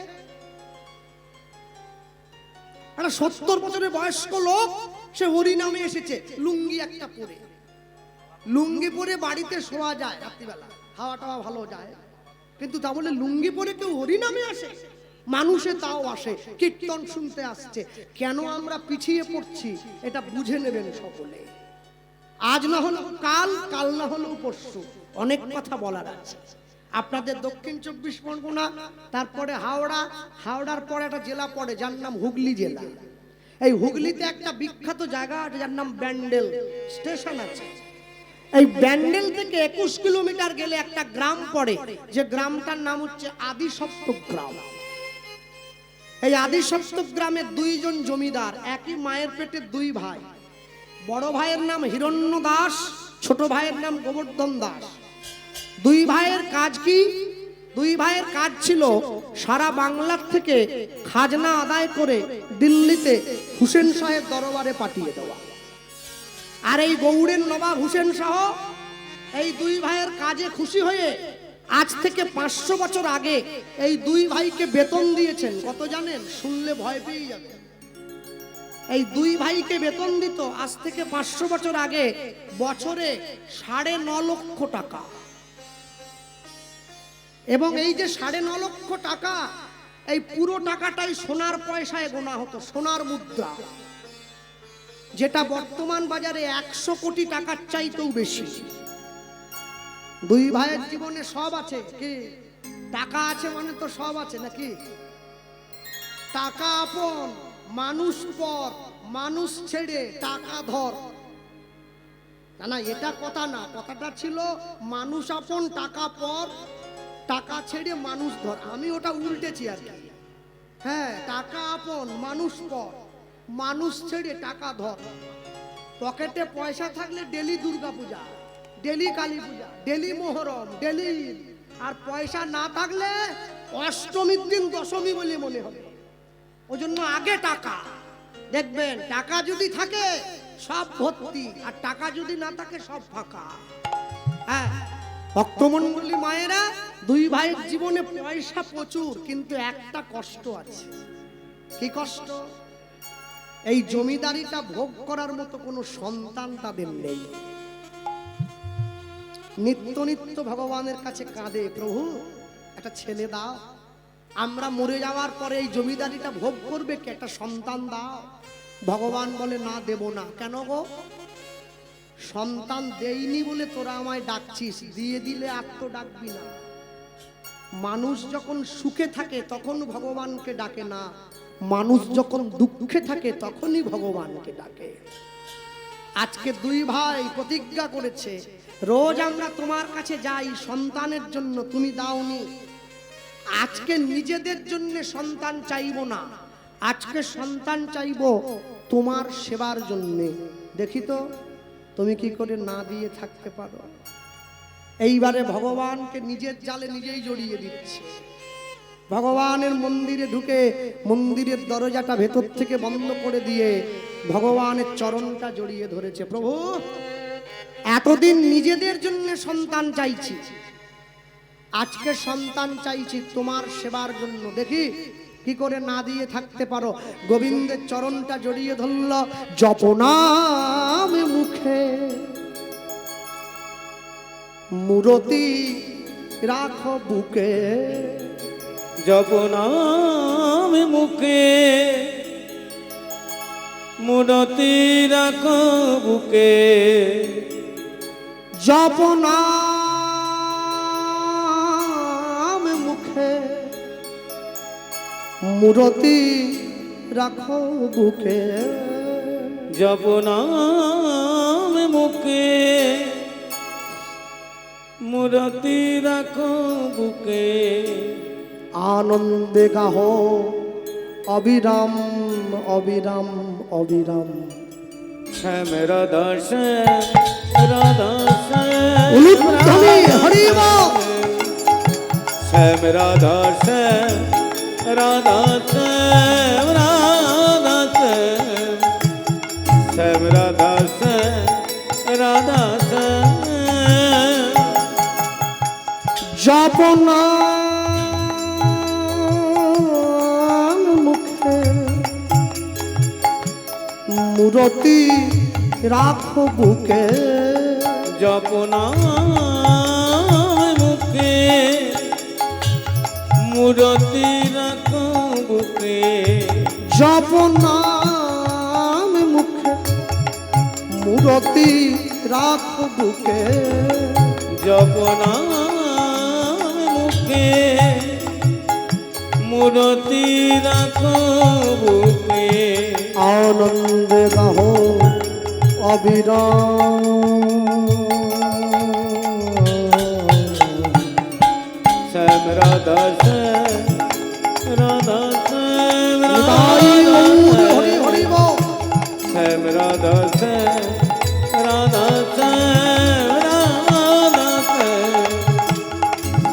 একটা 70 বছরের বয়স্ক লোক, সে হরি নামে এসেছে লুঙ্গি একটা পরে। লুঙ্গি পরে বাড়িতে শোয়া যায় রাত্রিবেলা, হাওয়া টাওয়া ভালো যায়, কিন্তু তা বলে লুঙ্গি পরে কেউ হরি নামে আসে? মানুষে তাও আসে, কীর্তন শুনতে আসছে। কেন আমরা পিছিয়ে পড়ছি এটা বুঝে নেবেন সকলে। আজ না হলেও কাল, কাল না হলেও পরশু, অনেক কথা বলার আছে। আপনাদের দক্ষিণ 24 পরগনা, তারপরে হাওড়া, হাওড়ার পরে একটা জেলা পড়ে যার নাম হুগলি জেলা। এই হুগলিতে একটা বিখ্যাত জায়গা আছে যার নাম ব্যান্ডেল স্টেশন আছে। এই ব্যান্ডেল থেকে 21 কিলোমিটার গেলে একটা গ্রাম পড়ে, যে গ্রামটার নাম হচ্ছে আদিসপ্তক গ্রাম। এই আদিসপ্তক গ্রামের 2 জন জমিদার, একই মায়ের পেটে 2 ভাই। বড় ভাইয়ের নাম হিরণ্য দাস, ছোট ভাইয়ের নাম গোবর্ধন দাস। 2 ভাইয়ের কাজ কি? 2 ভাইয়ের কাজ ছিল সারা বাংলার থেকে খাজনা আদায় করে দিল্লিতে হুসেন শাহের দরবারে পাঠিয়ে দেওয়া। আর এই গৌড়ের নবাব হুসেন শাহ এই 2 ভাইয়ের কাজে খুশি হয়ে আজ থেকে 500 বছর আগে এই 2 ভাইকে বেতন দিয়েছেন। কত জানেন? শুনলে ভয় পেয়ে যাবেন। এই 2 ভাইকে বেতন দিত আজ থেকে 500 বছর আগে বছরে 9.5 লক্ষ টাকা। এবং এই যে 9.5 লক্ষ টাকা, এই পুরো টাকাটাই সোনার পয়সায় গোনা হতো, সোনার মুদ্রা। যেটা বর্তমান বাজারে 100 কোটি টাকার চাইতেও বেশি। দুই ভাইয়ের জীবনে সব আছে কি? টাকা আছে মানে তো সব আছে নাকি? টাকা আপন, মানুষ পর, মানুষ ছেড়ে টাকা ধর। না না, এটা কথা না, কথাটা ছিল মানুষ আপন টাকা পর, টাকা ছেড়ে মানুষ ধর। আমি ওটা উল্টেছি আর কি। হ্যাঁ, টাকা আপন মানুষ পর, মানুষ ছেড়ে টাকা ধর। পকেটে পয়সা থাকলে ডেলি দুর্গা পূজা, ডেলি কালী পূজা, ডেলি মোহরম, ডেলি ঈদ। আর পয়সা না থাকলে অষ্টমীর দিন দশমী বলে মনে হবে। ওই জন্য আগে টাকা। দেখবেন টাকা যদি থাকে সব ভর্তি, আর টাকা যদি না থাকে সব ফাঁকা। হ্যাঁ, ভক্তমণ্ডলী মায়েরা, দুই ভাইয়ের জীবনে পয়সা প্রচুর, কিন্তু একটা কষ্ট আছে। কি কষ্ট? এই জমিদারিটা ভোগ করার মতো কোনো সন্তান তাদের নেই। নিত্য নিত্য ভগবানের কাছে কাঁদে, প্রভু একটা ছেলে দাও, আমরা মরে যাওয়ার পরে এই জমিদারিটা ভোগ করবে কে? একটা সন্তান দাও। ভগবান বলে না, দেব না। কেন গো? সন্তান দেইনি বলে তোরা আমায় ডাকছিস, দিয়ে দিলে আর তো ডাকবি না। মানুষ যখন সুখে থাকে তখন ভগবানকে ডাকে না, মানুষ যখন দুঃখে থাকে তখনই ভগবানকে ডাকে। আজকে দুই ভাই প্রতিজ্ঞা করেছে, রোজ আমরা তোমার কাছে যাই সন্তানের জন্য, তুমি দাওনি। আজকে নিজেদের জন্য সন্তান চাইবো না, আজকে সন্তান চাইবো তোমার সেবার জন্য। দেখি তো তুমি কি করে না দিয়ে থাকতে পারো। এইবারে ভগবানকে নিজের জালে নিজেই জড়িয়ে দিচ্ছে। ভগবানের মন্দিরে ঢুকে মন্দিরের দরজাটা ভেতর থেকে বন্ধ করে দিয়ে ভগবানের চরণটা জড়িয়ে ধরেছে। প্রভু, এতদিন নিজেদের জন্য সন্তান চাইছি, আজকে সন্তান চাইছি তোমার সেবার জন্য। দেখি কি করে না দিয়ে থাকতে পারো। গোবিন্দের চরণটা জড়িয়ে ধরল। জপনাম মুখে মূরতি রাখো বুকে, জপনাম মুখে মূরতি রাখো বুকে, জপনাম মুখে মূরতি রাখো বুকে, জপনাম মুখে মূরতি রাখো বুকে। আনন্দে গাহো অবিরাম অবিরাম অবিরাম। শ্যাম রাধা শ্যাম রাধা শ্যাম উলুধ্বনি হরি বল। শ্যাম রাধা শ্যাম রাধা শ্যাম রাধা শ্যাম, শ্যাম রাধা শ্যাম রাধা শ্যাম। জপনাম মুখে মূরতি রাখো বুকে, জপনাম মুখে মূরতি রাখো বুকে, জপনাম মুখে মূরতি রাখো বুকে, জপনাম মুখে মূরতি রাখো বুকে। আনন্দে গাহো অবিরাম। শ্যাম রাধা শ্যাম রাধা শ্যাম হরি হরি বল। শ্যাম রাধা শ্যাম রাধা শ্যাম রাধা শ্যাম,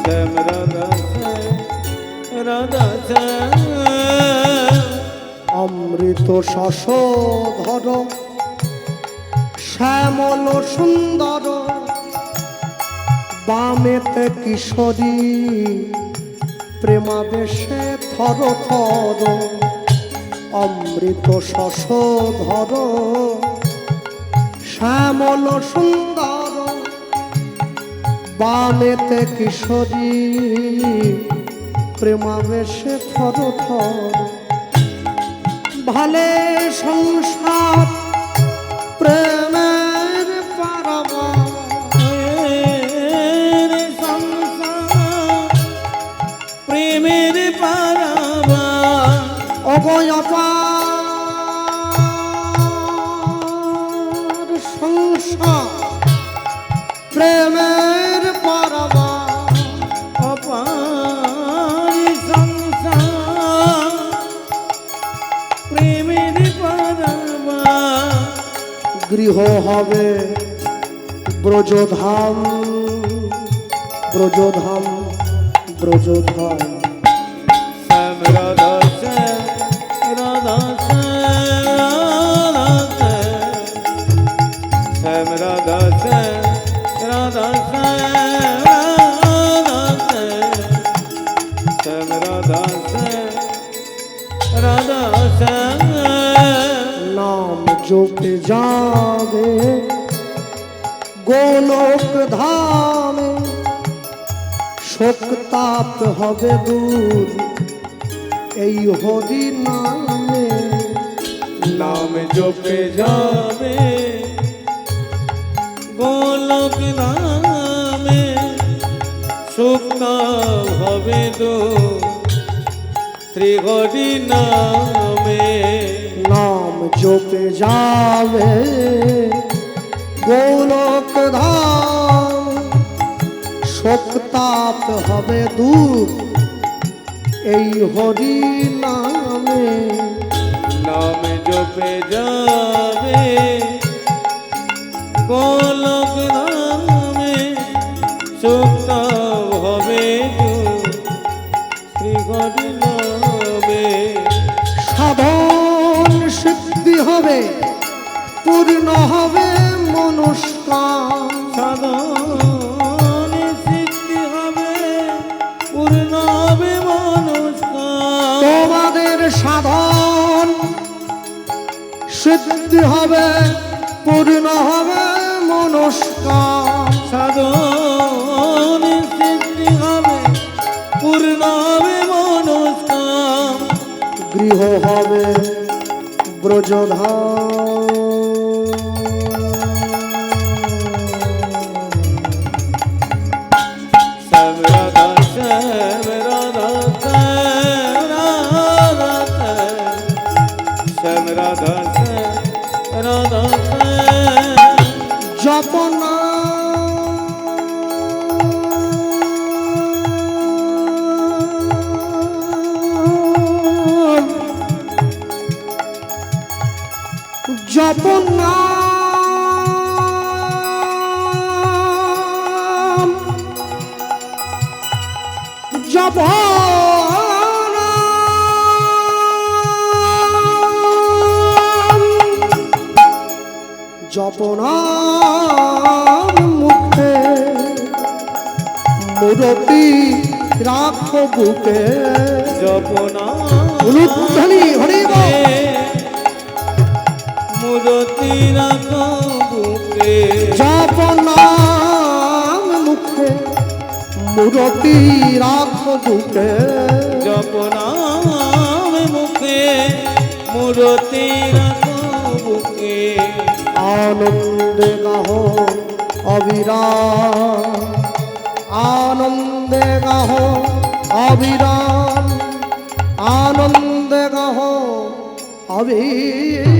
শ্যাম রাধা শ্যাম রাধা শ্যাম। অমৃত শশধর শ্যামল সুন্দর, বামেতে কিশোরী প্রেমাবেশে থর থর। অমৃত শশধর শ্যামল সুন্দর, বামেতে কিশোরী প্রেমাবেশে থর থর। ভালে সংসার প্রেমের পারাবা সংসার প্রেমের পারাবা অগয়াপার সংসার প্রেমের পারাবা অপার সংসার প্রেমের পারাবা গৃহ হবে ব্রজধাম ব্রজধাম ব্রজধাম শ্যাম রাধা শ্যাম রাধা শ্যাম রাধা শ্যাম রাধা শ্যাম রাধা শ্যাম রাধা শ্যাম নাম জপে যাবে গোলক ধামে শোক তাপ হবে দূর এই হরি নামে নাম জপে যাবে গোলক নামে সুখ হবে তো শ্রী হরি নামে নাম জপে যাবে গোলক ধাম শোক তাপ হবে দূর এই হরি নামে নাম জপে যাবে গোলক নামে সুখ হবে তো শ্রী হরি নামে সাধন সিদ্ধি হবে পূর্ণ হবে মনস্কাম সাধন সিদ্ধি হবে পূর্ণ হবে মনস্কাম তোমাদের সাধন সিদ্ধি হবে পূর্ণ হবে মনস্কাম সাধন সিদ্ধি হবে পূর্ণ হবে মনস্কাম গৃহ হবে ব্রজধাম শ্যাম রাধা শ্যাম রাধা শ্যাম রাধা শ্যাম রাধা শ্যাম রাধা শ্যাম জপনা জপনা জপনা জপনার মুখে মুরতি রাখো বুকে জপনা উলুধ্বনি হরি বল। মূরতি রাখো বুকে জপনাম মুখে মুরতি রাখো বুকে জপনাম মুখে মূরতি রাখো বুকে আনন্দে গাহো অবিরাম আনন্দে গাহো অবিরাম আনন্দে গাহো অবিরাম